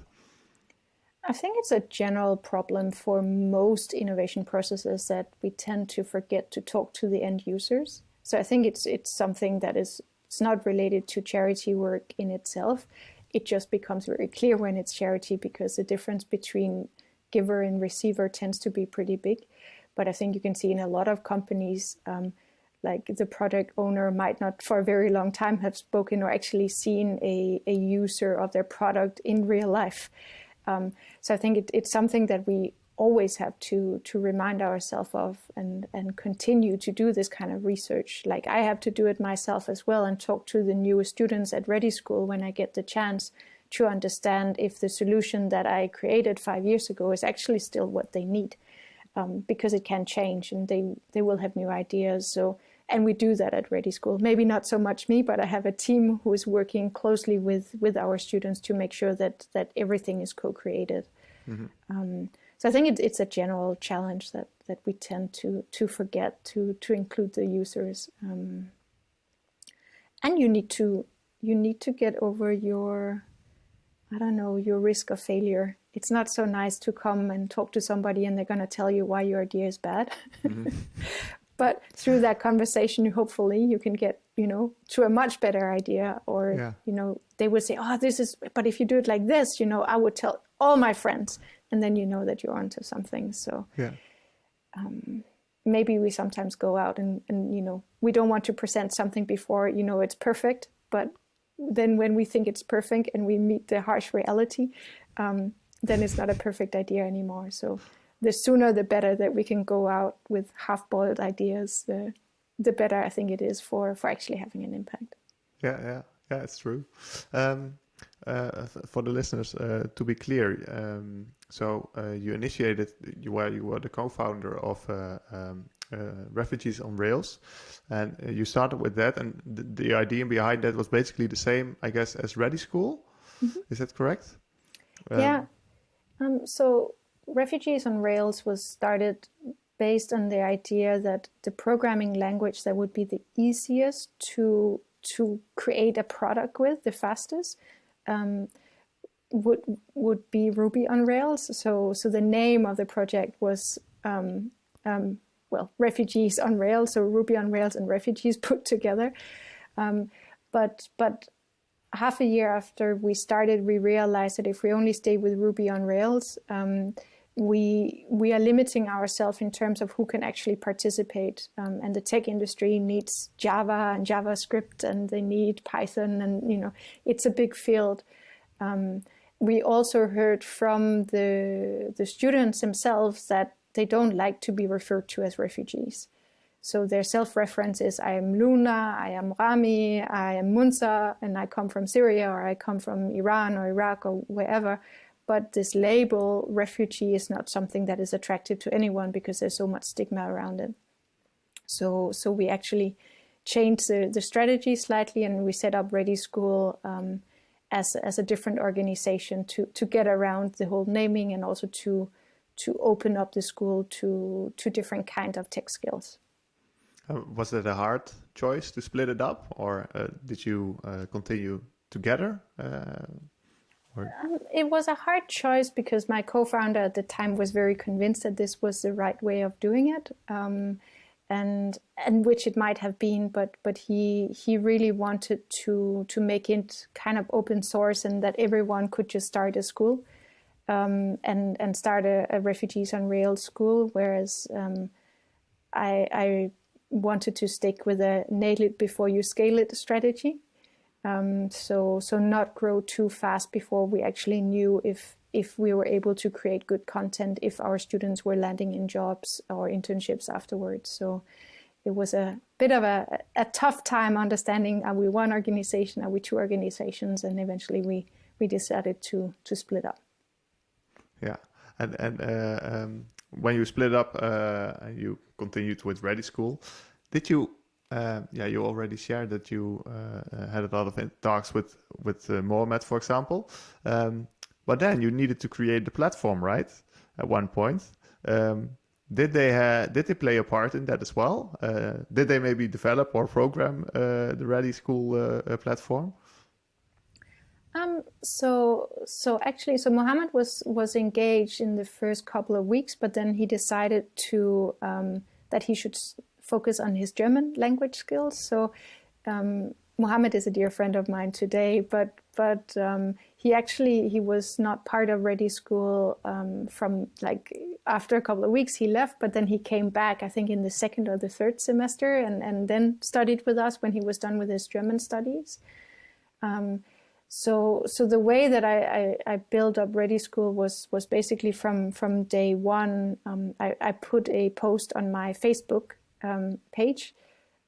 I think it's a general problem for most innovation processes that we tend to forget to talk to the end users. So I think it's something that it's not related to charity work in itself. It just becomes very clear when it's charity because the difference between giver and receiver tends to be pretty big. But I think you can see in a lot of companies, like the product owner might not for a very long time have spoken or actually seen a user of their product in real life. So I think it's something that we always have to remind ourselves of and continue to do this kind of research. Like I have to do it myself as well and talk to the newest students at ReDi School when I get the chance to understand if the solution that I created 5 years ago is actually still what they need, because it can change and they will have new ideas. So, and we do that at ReDi School. Maybe not so much me, but I have a team who is working closely with our students to make sure that everything is co-created. Mm-hmm. So I think it's a general challenge that we tend to forget to include the users. And you need to get over your risk of failure. It's not so nice to come and talk to somebody and they're going to tell you why your idea is bad. Mm-hmm. But through that conversation, hopefully you can get, to a much better idea, or, they would say, but if you do it like this, I would tell all my friends, and then you know that you're onto something. So maybe we sometimes go out and we don't want to present something before, it's perfect, but then when we think it's perfect and we meet the harsh reality, then it's not a perfect idea anymore. So the sooner the better that we can go out with half-boiled ideas, the better I think it is for actually having an impact. Yeah, it's true. For the listeners, to be clear, you initiated, you were the co-founder of Refugees on Rails, and you started with that, and the idea behind that was basically the same, I guess, as ReDi School. Mm-hmm. Is that correct? Yeah. So Refugees on Rails was started based on the idea that the programming language that would be the easiest to create a product with, the fastest, would be Ruby on Rails. So the name of the project was Refugees on Rails. So Ruby on Rails and refugees put together. But half a year after we started, we realized that if we only stay with Ruby on Rails, we are limiting ourselves in terms of who can actually participate. And the tech industry needs Java and JavaScript, and they need Python, and it's a big field. We also heard from the students themselves that they don't like to be referred to as refugees. So their self-reference is, I am Luna, I am Rami, I am Munsa, and I come from Syria, or I come from Iran or Iraq or wherever. But this label, refugee, is not something that is attractive to anyone because there's so much stigma around it. So we actually changed the strategy slightly, and we set up ReDi School as a different organization to get around the whole naming, and also to open up the school to different kinds of tech skills. Was it a hard choice to split it up, or did you continue together? It was a hard choice because my co-founder at the time was very convinced that this was the right way of doing it, and which it might have been, but he really wanted to make it kind of open source, and that everyone could just start a school, and start a Refugees on Rails school, whereas I wanted to stick with a nail it before you scale it strategy. So not grow too fast before we actually knew if if we were able to create good content, if our students were landing in jobs or internships afterwards. So it was a bit of a tough time understanding, are we one organization, are we two organizations? And eventually we decided to split up. Yeah, and when you split up, you continued with ReDi School. Did you? You already shared that you had a lot of talks with Mohammed, for example. But then you needed to create the platform, right? At one point, did they play a part in that as well? Did they maybe develop or program the ReDi School platform? So Mohammed was engaged in the first couple of weeks, but then he decided to that he should focus on his German language skills. So Mohammed is a dear friend of mine today, but he was not part of ReDi School from like after a couple of weeks he left, but then he came back, I think in the second or the third semester, and then studied with us when he was done with his German studies. So the way that I built up ReDi School was basically from day one. I put a post on my Facebook page,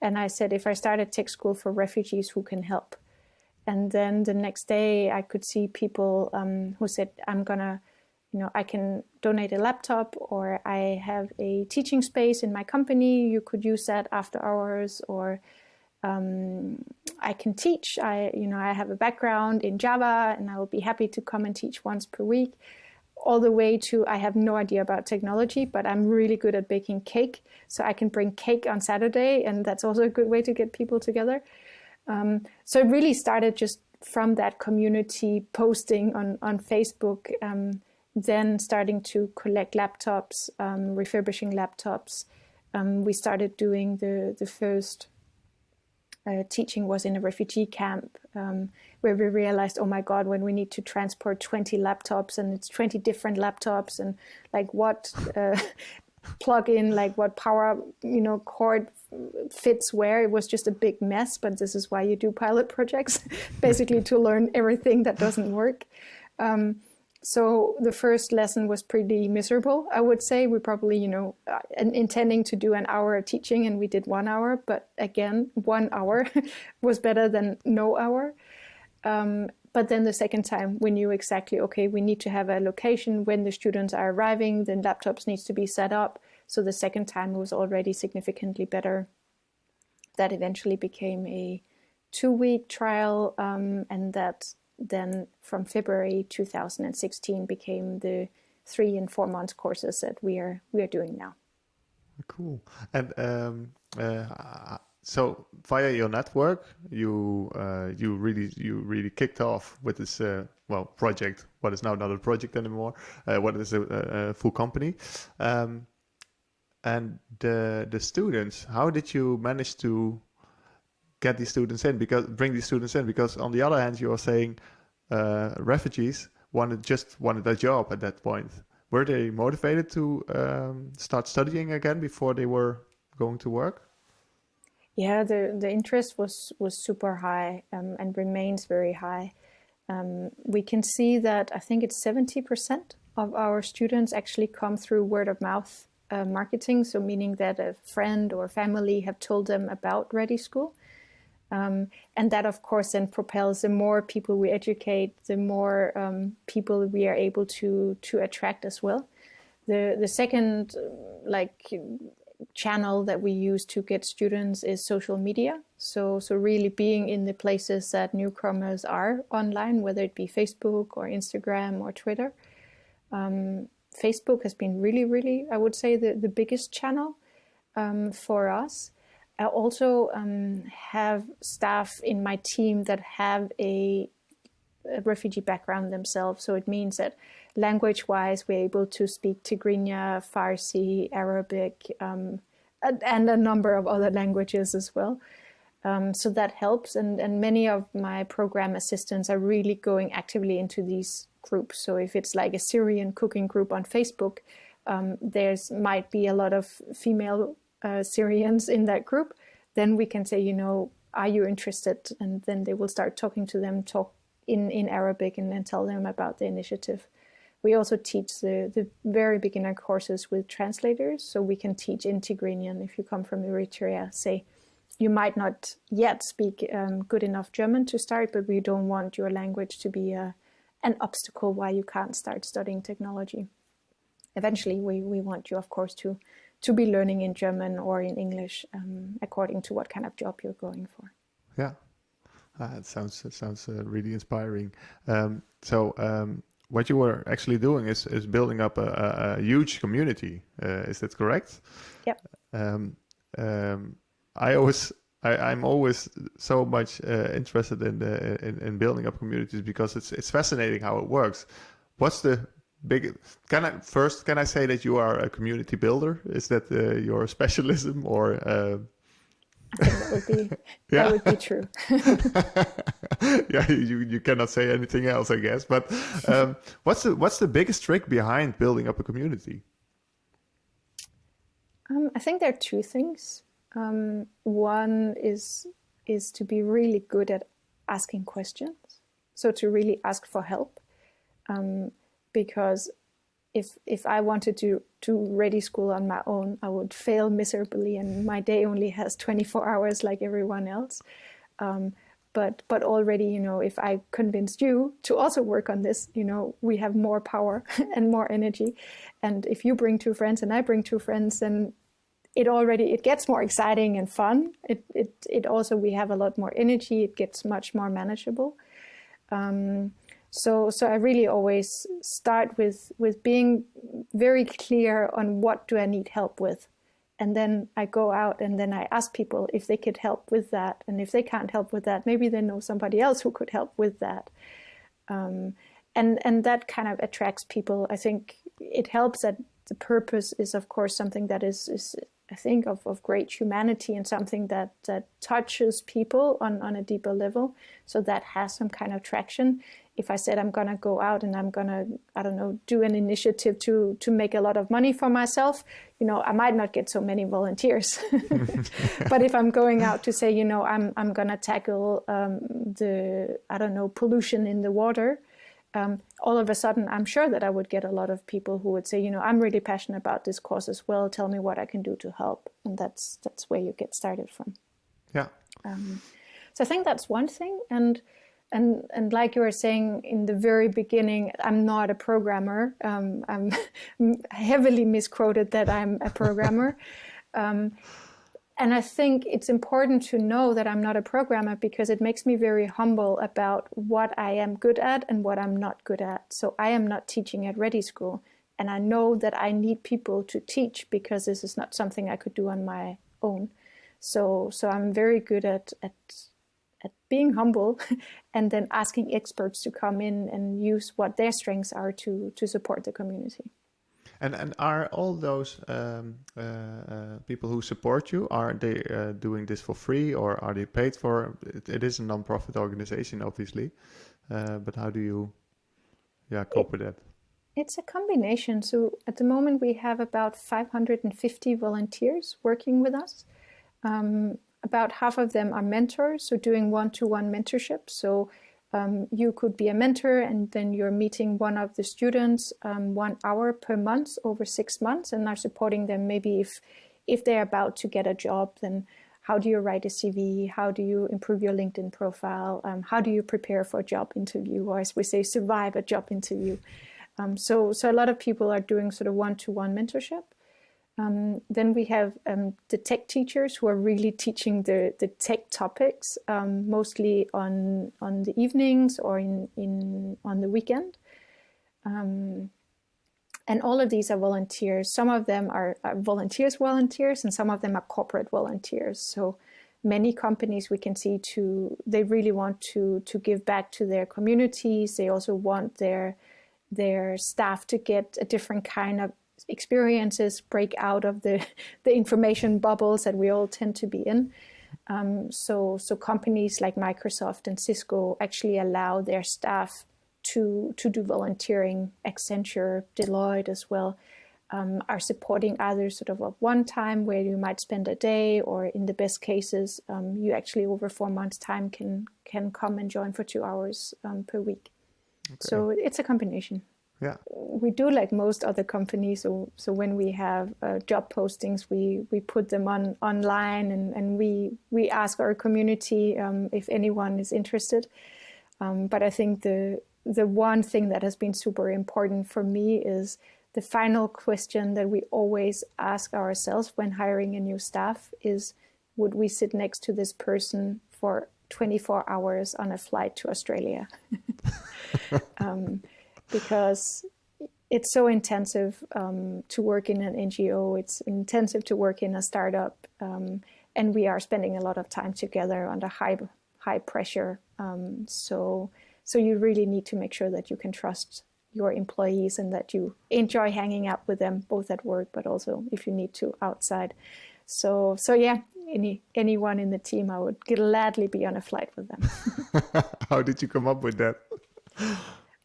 and I said, if I start a tech school for refugees, who can help? And then the next day I could see people who said, I can donate a laptop, or I have a teaching space in my company, you could use that after hours, or I can teach. I have a background in Java, and I will be happy to come and teach once per week. All the way to, I have no idea about technology, but I'm really good at baking cake, so I can bring cake on Saturday, and that's also a good way to get people together. So it really started just from that community posting on Facebook, then starting to collect laptops, refurbishing laptops. We started doing the first teaching was in a refugee camp, where we realized, oh my God, when we need to transport 20 laptops, and it's 20 different laptops, and like what plug in, like what power, cord fits where. It was just a big mess, but this is why you do pilot projects, basically to learn everything that doesn't work. So the first lesson was pretty miserable, I would say. We probably, intending to do an hour of teaching, and we did 1 hour. But again, 1 hour was better than no hour. But then the second time, we knew exactly, okay, we need to have a location when the students are arriving, then laptops needs to be set up. So the second time was already significantly better. That eventually became a 2-week trial, and that then from February 2016 became the 3 and 4 month courses that we are doing now. Cool. And so via your network, you really kicked off with this project. What is now not a project anymore? What is a full company? And the students, how did you manage to get these students in? Bring these students in, because on the other hand, you are saying refugees wanted a job at that point. Were they motivated to start studying again before they were going to work? Yeah, the interest was super high, and remains very high. We can see that I think it's 70% of our students actually come through word of mouth marketing, so meaning that a friend or family have told them about ReDi School. And that, of course, then propels the more people we educate, the more people we are able to attract as well. The second channel that we use to get students is social media. So really being in the places that newcomers are online, whether it be Facebook or Instagram or Twitter. Facebook has been really, really, I would say, the biggest channel for us. I also have staff in my team that have a refugee background themselves. So it means that language-wise, we're able to speak Tigrinya, Farsi, Arabic, and a number of other languages as well. So that helps. And many of my program assistants are really going actively into these groups. So if it's like a Syrian cooking group on Facebook, there's might be a lot of female Syrians in that group. Then we can say, are you interested? And then they will start talking to them, talk in Arabic, and then tell them about the initiative. We also teach the very beginner courses with translators, so we can teach Integrinian if you come from Eritrea. Say, you might not yet speak good enough German to start, but we don't want your language to be an obstacle why you can't start studying technology. Eventually, we want you, of course, to be learning in German or in English, according to what kind of job you're going for. Yeah, it sounds really inspiring. What you were actually doing is building up a huge community. Is that correct? Yep. I'm always so much interested in building up communities because it's fascinating how it works. What's the big? Can I say that you are a community builder? Is that your specialism, or? I think that would be that would be true. Yeah, you cannot say anything else, I guess. But what's the biggest trick behind building up a community? I think there are two things. One is to be really good at asking questions, so to really ask for help, because if I wanted to do ReDi School on my own, I would fail miserably, and my day only has 24 hours like everyone else. But already, if I convinced you to also work on this, we have more power and more energy. And if you bring two friends and I bring two friends, then it gets more exciting and fun. It also, we have a lot more energy. It gets much more manageable. So I really always start with being very clear on what do I need help with. And then I go out and then I ask people if they could help with that. And if they can't help with that, maybe they know somebody else who could help with that. And that kind of attracts people. I think it helps that the purpose is, of course, something that is I think, of great humanity and something that touches people on a deeper level. So that has some kind of traction. If I said I'm going to go out and I'm going to, I don't know, do an initiative to make a lot of money for myself, I might not get so many volunteers. But if I'm going out to say, I'm going to tackle pollution in the water, all of a sudden, I'm sure that I would get a lot of people who would say, I'm really passionate about this cause as well. Tell me what I can do to help. And that's where you get started from. Yeah. So I think that's one thing. And like you were saying in the very beginning, I'm not a programmer. I'm heavily misquoted that I'm a programmer. And I think it's important to know that I'm not a programmer because it makes me very humble about what I am good at and what I'm not good at. So I am not teaching at ReDi School. And I know that I need people to teach because this is not something I could do on my own. So I'm very good at being humble and then asking experts to come in and use what their strengths are to support the community. And are all those people who support you, are they doing this for free or are they paid for? It is a non-profit organization, obviously, but how do you cope with that? It's a combination. So at the moment we have about 550 volunteers working with us. About half of them are mentors, so doing one-to-one mentorship. So you could be a mentor and then you're meeting one of the students 1 hour per month over 6 months and are supporting them. Maybe if they're about to get a job, then how do you write a CV? How do you improve your LinkedIn profile? How do you prepare for a job interview? Or as we say, survive a job interview. So a lot of people are doing sort of one-to-one mentorship. Then we have the tech teachers who are really teaching the tech topics, mostly on the evenings or on the weekend. And all of these are volunteers. Some of them are volunteers, and some of them are corporate volunteers. So many companies we can see they really want to give back to their communities. They also want their staff to get a different kind of experiences, break out of the information bubbles that we all tend to be in. So companies like Microsoft and Cisco actually allow their staff to do volunteering. Accenture, Deloitte as well are supporting either sort of a one time where you might spend a day, or in the best cases, you actually over 4 months time can come and join for 2 hours per week. Okay. So it's a combination. Yeah. We do like most other companies. So when we have job postings, we put them online, and we ask our community if anyone is interested. But I think the one thing that has been super important for me is the final question that we always ask ourselves when hiring a new staff is, would we sit next to this person for 24 hours on a flight to Australia? Because it's so intensive to work in an NGO. It's intensive to work in a startup, and we are spending a lot of time together under high pressure. So you really need to make sure that you can trust your employees and that you enjoy hanging out with them, both at work, but also if you need to outside. So yeah, anyone in the team, I would gladly be on a flight with them. How did you come up with that?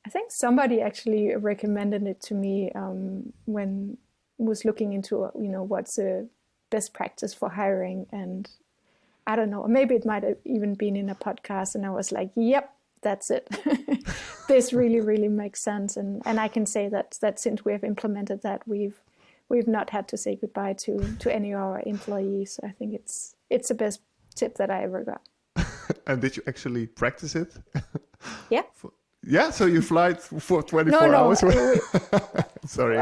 I think somebody actually recommended it to me when I was looking into, what's the best practice for hiring. And I don't know, maybe it might have even been in a podcast. And I was like, yep, that's it. This really, really makes sense. And I can say that since we have implemented that, we've not had to say goodbye to any of our employees. I think it's the best tip that I ever got. And did you actually practice it? Yeah. Yeah, so you fly for 24 hours? Sorry.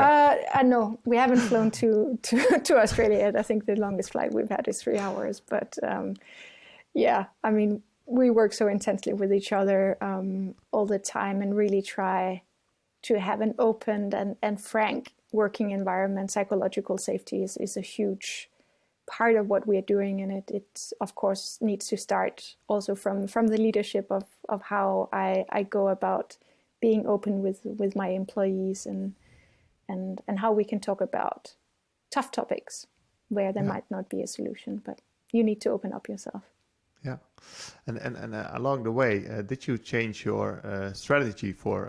No, we haven't flown to Australia yet. I think the longest flight we've had is 3 hours. But yeah, I mean, we work so intensely with each other all the time and really try to have an open and frank working environment. Psychological safety is a huge part of what we're doing, and it of course needs to start also from the leadership of how I go about being open with my employees and how we can talk about tough topics where there might not be a solution, but you need to open up yourself. Yeah, and along the way, did you change your strategy for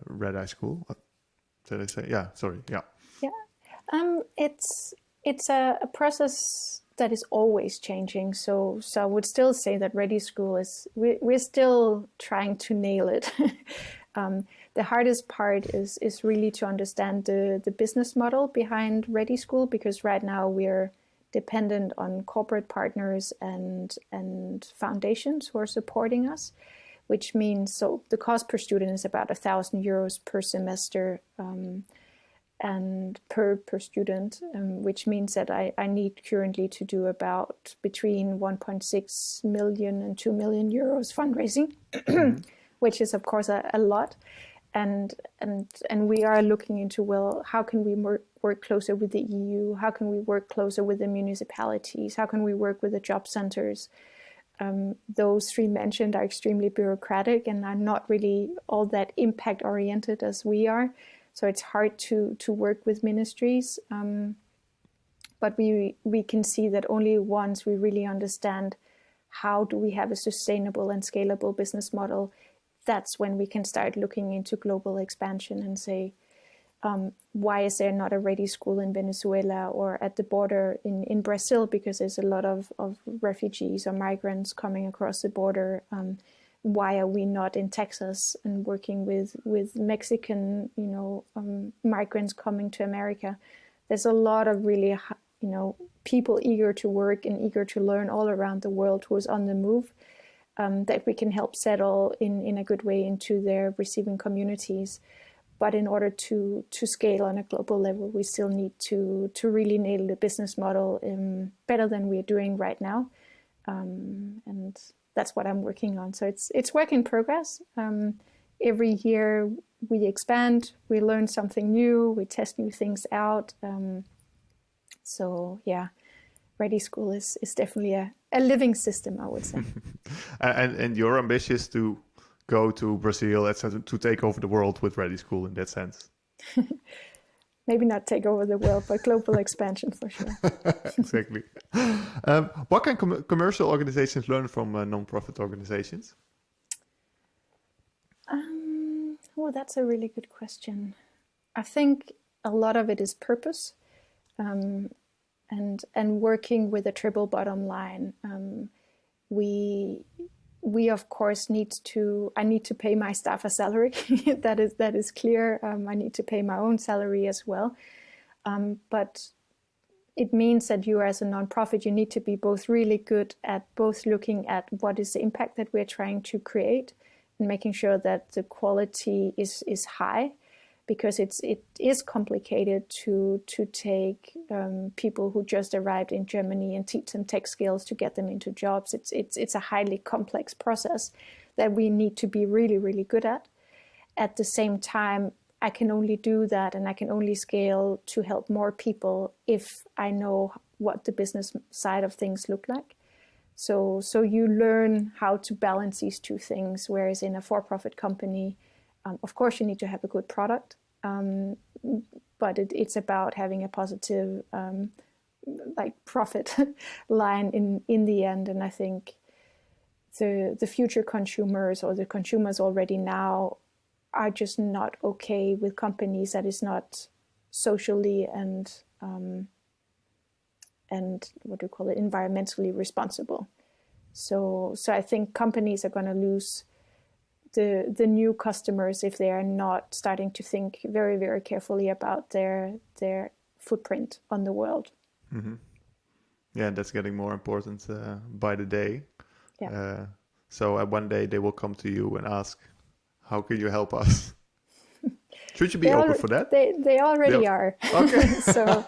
ReDi School? Did I say? Yeah, sorry. Yeah. Yeah, it's a process that is always changing. So I would still say that ReDi School we're still trying to nail it. The hardest part is really to understand the business model behind ReDi School, because right now we're dependent on corporate partners and foundations who are supporting us, which means so the cost per student is about €1,000 per semester. And per student, which means that I need currently to do about between 1.6 million and 2 million euros fundraising, which is of course a lot. And we are looking into, well, how can we work closer with the EU? How can we work closer with the municipalities? How can we work with the job centers? Those three mentioned are extremely bureaucratic and are not really all that impact oriented as we are. So it's hard to work with ministries, but we can see that only once we really understand how do we have a sustainable and scalable business model, that's when we can start looking into global expansion and say, why is there not a ReDi School in Venezuela or at the border in Brazil? Because there's a lot of refugees or migrants coming across the border. Why are we not in Texas and working with Mexican, migrants coming to America? There's a lot of really, people eager to work and eager to learn all around the world who's on the move, that we can help settle in a good way into their receiving communities. But in order to scale on a global level, we still need to really nail the business model better than we're doing right now. And that's what I'm working on. So it's work in progress. Every year we expand, we learn something new, we test new things out. So yeah, ReDi School is definitely a living system, I would say. and you're ambitious to go to Brazil, etc., to take over the world with ReDi School in that sense. Maybe not take over the world, but global expansion for sure. Exactly. What can commercial organizations learn from non-profit organizations? Well, that's a really good question. I think a lot of it is purpose, and working with a triple bottom line. we of course I need to pay my staff a salary. that is clear. I need to pay my own salary as well. But it means that you, as a nonprofit, you need to be both really good at both looking at what is the impact that we're trying to create and making sure that the quality is high, because it is complicated to take people who just arrived in Germany and teach them tech skills to get them into jobs. It's a highly complex process that we need to be really, really good at. At the same time, I can only do that and I can only scale to help more people if I know what the business side of things look like. So you learn how to balance these two things, whereas in a for-profit company, of course, you need to have a good product, but it's about having a positive profit line in the end. And I think the future consumers, or the consumers already now, are just not okay with companies that is not socially and what do you call it, environmentally responsible. So I think companies are going to lose the new customers if they are not starting to think very, very carefully about their footprint on the world. Mm-hmm. Yeah, that's getting more important by the day. Yeah. So one day they will come to you and ask, how can you help us? Should you be open for that? They already are. Okay. so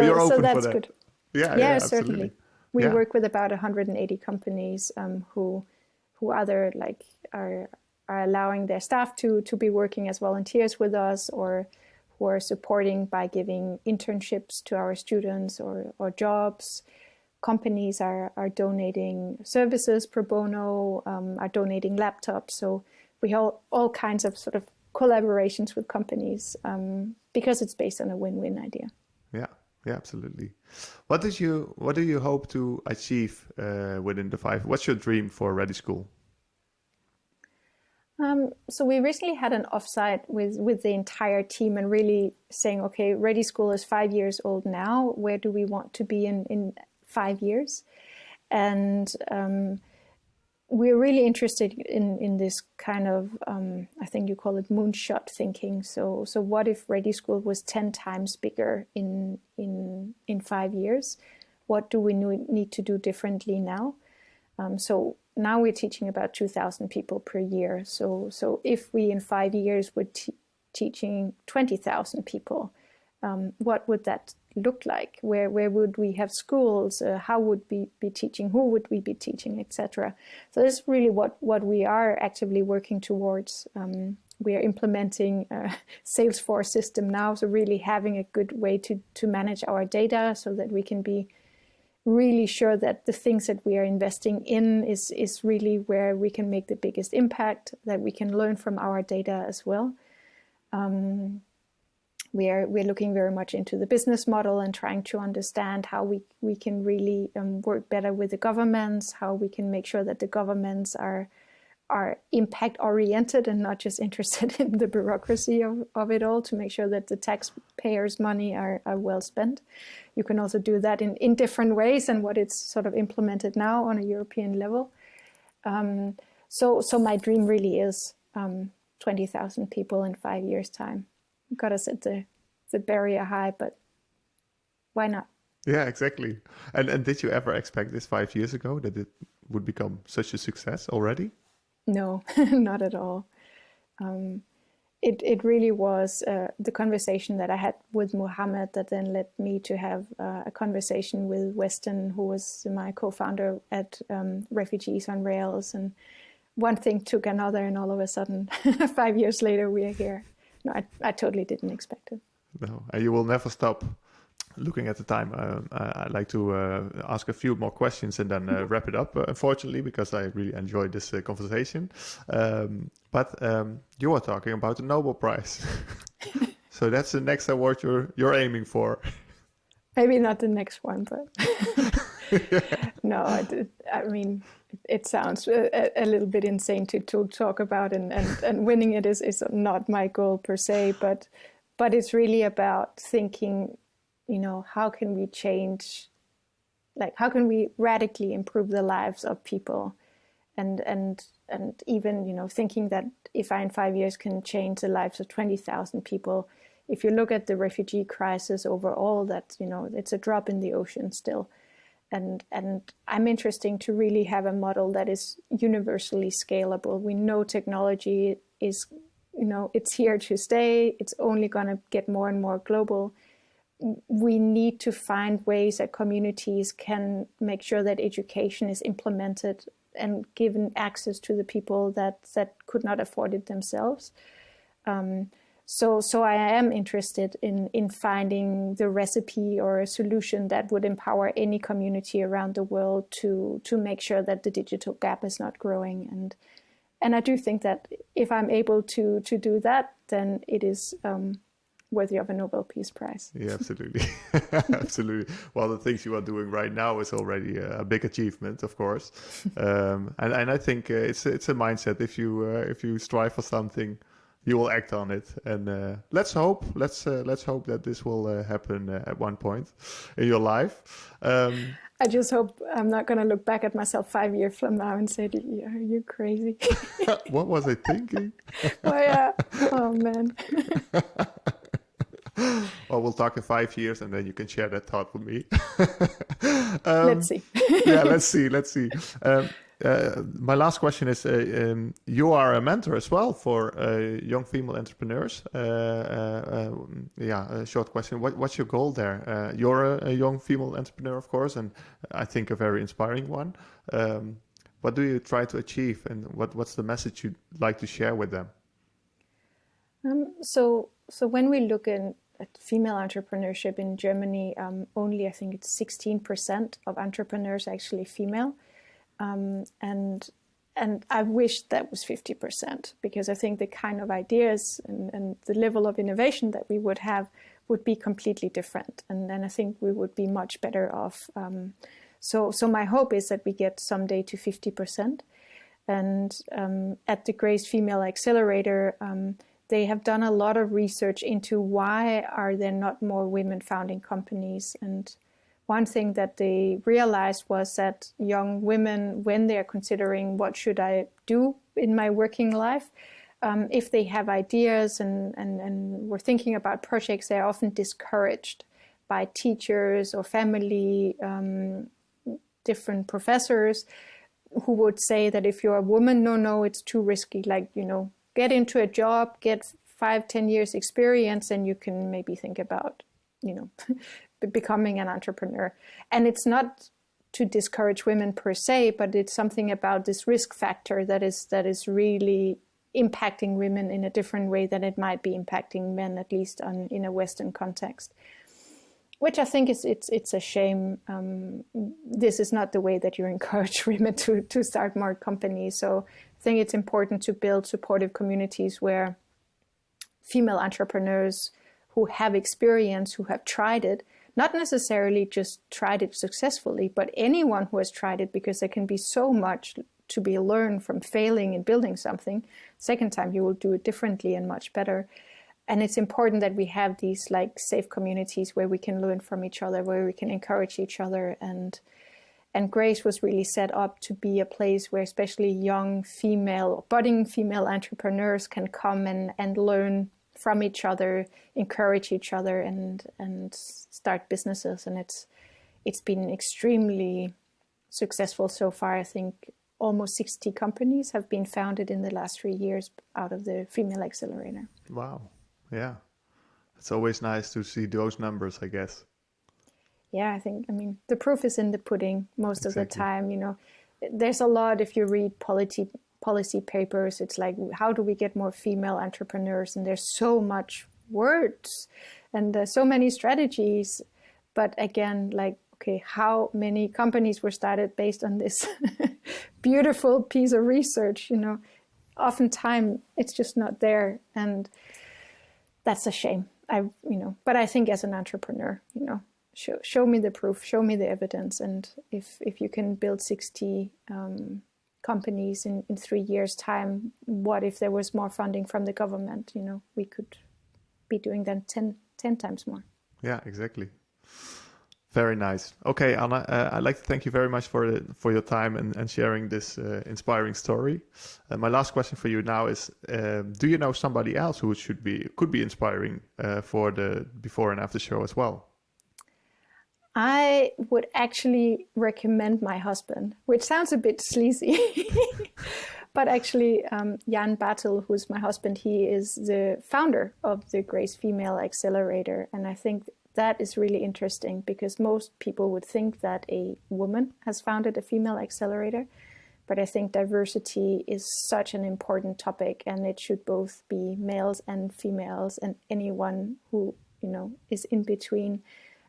you're open that's for that. Good. Yeah, certainly. We work with about 180 companies who either are allowing their staff to be working as volunteers with us, or who are supporting by giving internships to our students or jobs. Companies are donating services pro bono, are donating laptops. So we have all kinds of sort of collaborations with companies because it's based on a win-win idea. Yeah, absolutely. What do you hope to achieve within the 5? What's your dream for ReDi School? So we recently had an offsite with the entire team and really saying, okay, ReDi School is 5 years old now. Where do we want to be in 5 years? And we're really interested in this kind of, I think you call it moonshot thinking. So what if ReDi School was 10 times bigger in 5 years? What do we need to do differently now? So now we're teaching about 2,000 people per year. So if we in 5 years were teaching 20,000 people, what would that look like? Where would we have schools? How would we be teaching? Who would we be teaching, etc.? So this is really what we are actively working towards. We are implementing a Salesforce system now, so really having a good way to manage our data so that we can be really sure that the things that we are investing in is really where we can make the biggest impact, that we can learn from our data as well. We're looking very much into the business model and trying to understand how we can really work better with the governments, how we can make sure that the governments are impact oriented and not just interested in the bureaucracy of it all, to make sure that the taxpayers' money are well spent. You can also do that in different ways than what it's sort of implemented now on a European level. So my dream really is 20,000 people in 5 years' time. Got to set the barrier high, but why not? Yeah, exactly. And did you ever expect this 5 years ago that it would become such a success already? No, not at all. It really was the conversation that I had with Mohammed that then led me to have a conversation with Weston, who was my co-founder at Refugees on Rails. And one thing took another, and all of a sudden, 5 years later, we are here. No, I totally didn't expect it. No, and you will never stop. Looking at the time, I'd like to ask a few more questions and then wrap it up, unfortunately, because I really enjoyed this conversation. But you were talking about the Nobel Prize. So that's the next award you're aiming for. Maybe not the next one, but no, I mean, it sounds a little bit insane to talk about, and winning it is not my goal per se, but it's really about thinking, how can we change, how can we radically improve the lives of people and even, thinking that if I in 5 years can change the lives of 20,000 people, if you look at the refugee crisis overall, that, it's a drop in the ocean still. And I'm interested to really have a model that is universally scalable. We know technology is, it's here to stay. It's only going to get more and more global. We need to find ways that communities can make sure that education is implemented and given access to the people that could not afford it themselves. So I am interested in finding the recipe or a solution that would empower any community around the world to make sure that the digital gap is not growing. And I do think that if I'm able to do that, then it is worthy of a Nobel Peace Prize. Yeah, absolutely. Absolutely. Well, the things you are doing right now is already a big achievement, of course. And I think it's a mindset. If you strive for something, you will act on it. And let's hope that this will happen at one point in your life. I just hope I'm not going to look back at myself 5 years from now and say, "Are you crazy?" What was I thinking? Oh yeah. Oh man. Well, we'll talk in 5 years, and then you can share that thought with me. Let's see. Yeah, let's see. My last question is: you are a mentor as well for young female entrepreneurs. A short question: what's your goal there? You're a young female entrepreneur, of course, and I think a very inspiring one. What do you try to achieve, and what's the message you'd like to share with them? So when we look at female entrepreneurship in Germany, only I think it's 16% of entrepreneurs are actually female. And I wish that was 50%, because I think the kind of ideas and the level of innovation that we would have would be completely different. And then I think we would be much better off. So my hope is that we get someday to 50%. And at the Grace Female Accelerator, they have done a lot of research into why are there not more women founding companies. And one thing that they realized was that young women, when they're considering what should I do in my working life, if they have ideas and were thinking about projects, they're often discouraged by teachers or family, different professors who would say that if you're a woman, no, it's too risky. Like, get into a job, get 5-10 years experience, and you can maybe think about, becoming an entrepreneur. And it's not to discourage women per se, but it's something about this risk factor that is really impacting women in a different way than it might be impacting men, at least in a Western context. Which I think it's a shame. This is not the way that you encourage women to start more companies. So I think it's important to build supportive communities where female entrepreneurs who have experience, who have tried it, not necessarily just tried it successfully, but anyone who has tried it, because there can be so much to be learned from failing and building something. Second time you will do it differently and much better. And it's important that we have these safe communities where we can learn from each other, where we can encourage each other. And Grace was really set up to be a place where especially young budding female entrepreneurs can come and learn from each other, encourage each other, and start businesses. And it's been extremely successful so far. I think almost 60 companies have been founded in the last 3 years out of the Female Accelerator. Wow. Yeah. It's always nice to see those numbers, I guess. Yeah, the proof is in the pudding most of the time. There's a lot, if you read policy papers, it's like, how do we get more female entrepreneurs? And there's so much words and there's so many strategies. But again, how many companies were started based on this beautiful piece of research? Oftentimes it's just not there. And that's a shame. But I think as an entrepreneur, show me the proof, show me the evidence. And if you can build 60 companies in 3 years' time, what if there was more funding from the government? We could be doing that 10 times more. Yeah, exactly. Very nice. Okay, Anna, I'd like to thank you very much for your time and sharing this inspiring story. My last question for you now is: do you know somebody else who could be inspiring for the before and after show as well? I would actually recommend my husband, which sounds a bit sleazy. But actually, Jan Bartel, who's my husband, he is the founder of the Grace Female Accelerator. And I think that is really interesting because most people would think that a woman has founded a female accelerator. But I think diversity is such an important topic, and it should both be males and females and anyone who, is in between.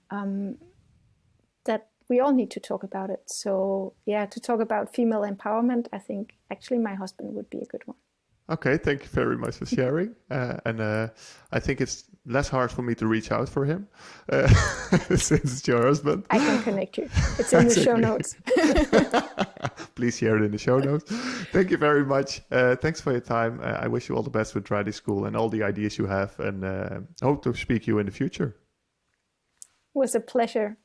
That we all need to talk about it. So yeah, to talk about female empowerment, I think actually my husband would be a good one. Okay, thank you very much for sharing. I think it's less hard for me to reach out for him since it's your husband. I can connect you. It's in the show notes. Please share it in the show notes. Thank you very much. Thanks for your time. I wish you all the best with ReDi School and all the ideas you have, and hope to speak to you in the future. It was a pleasure.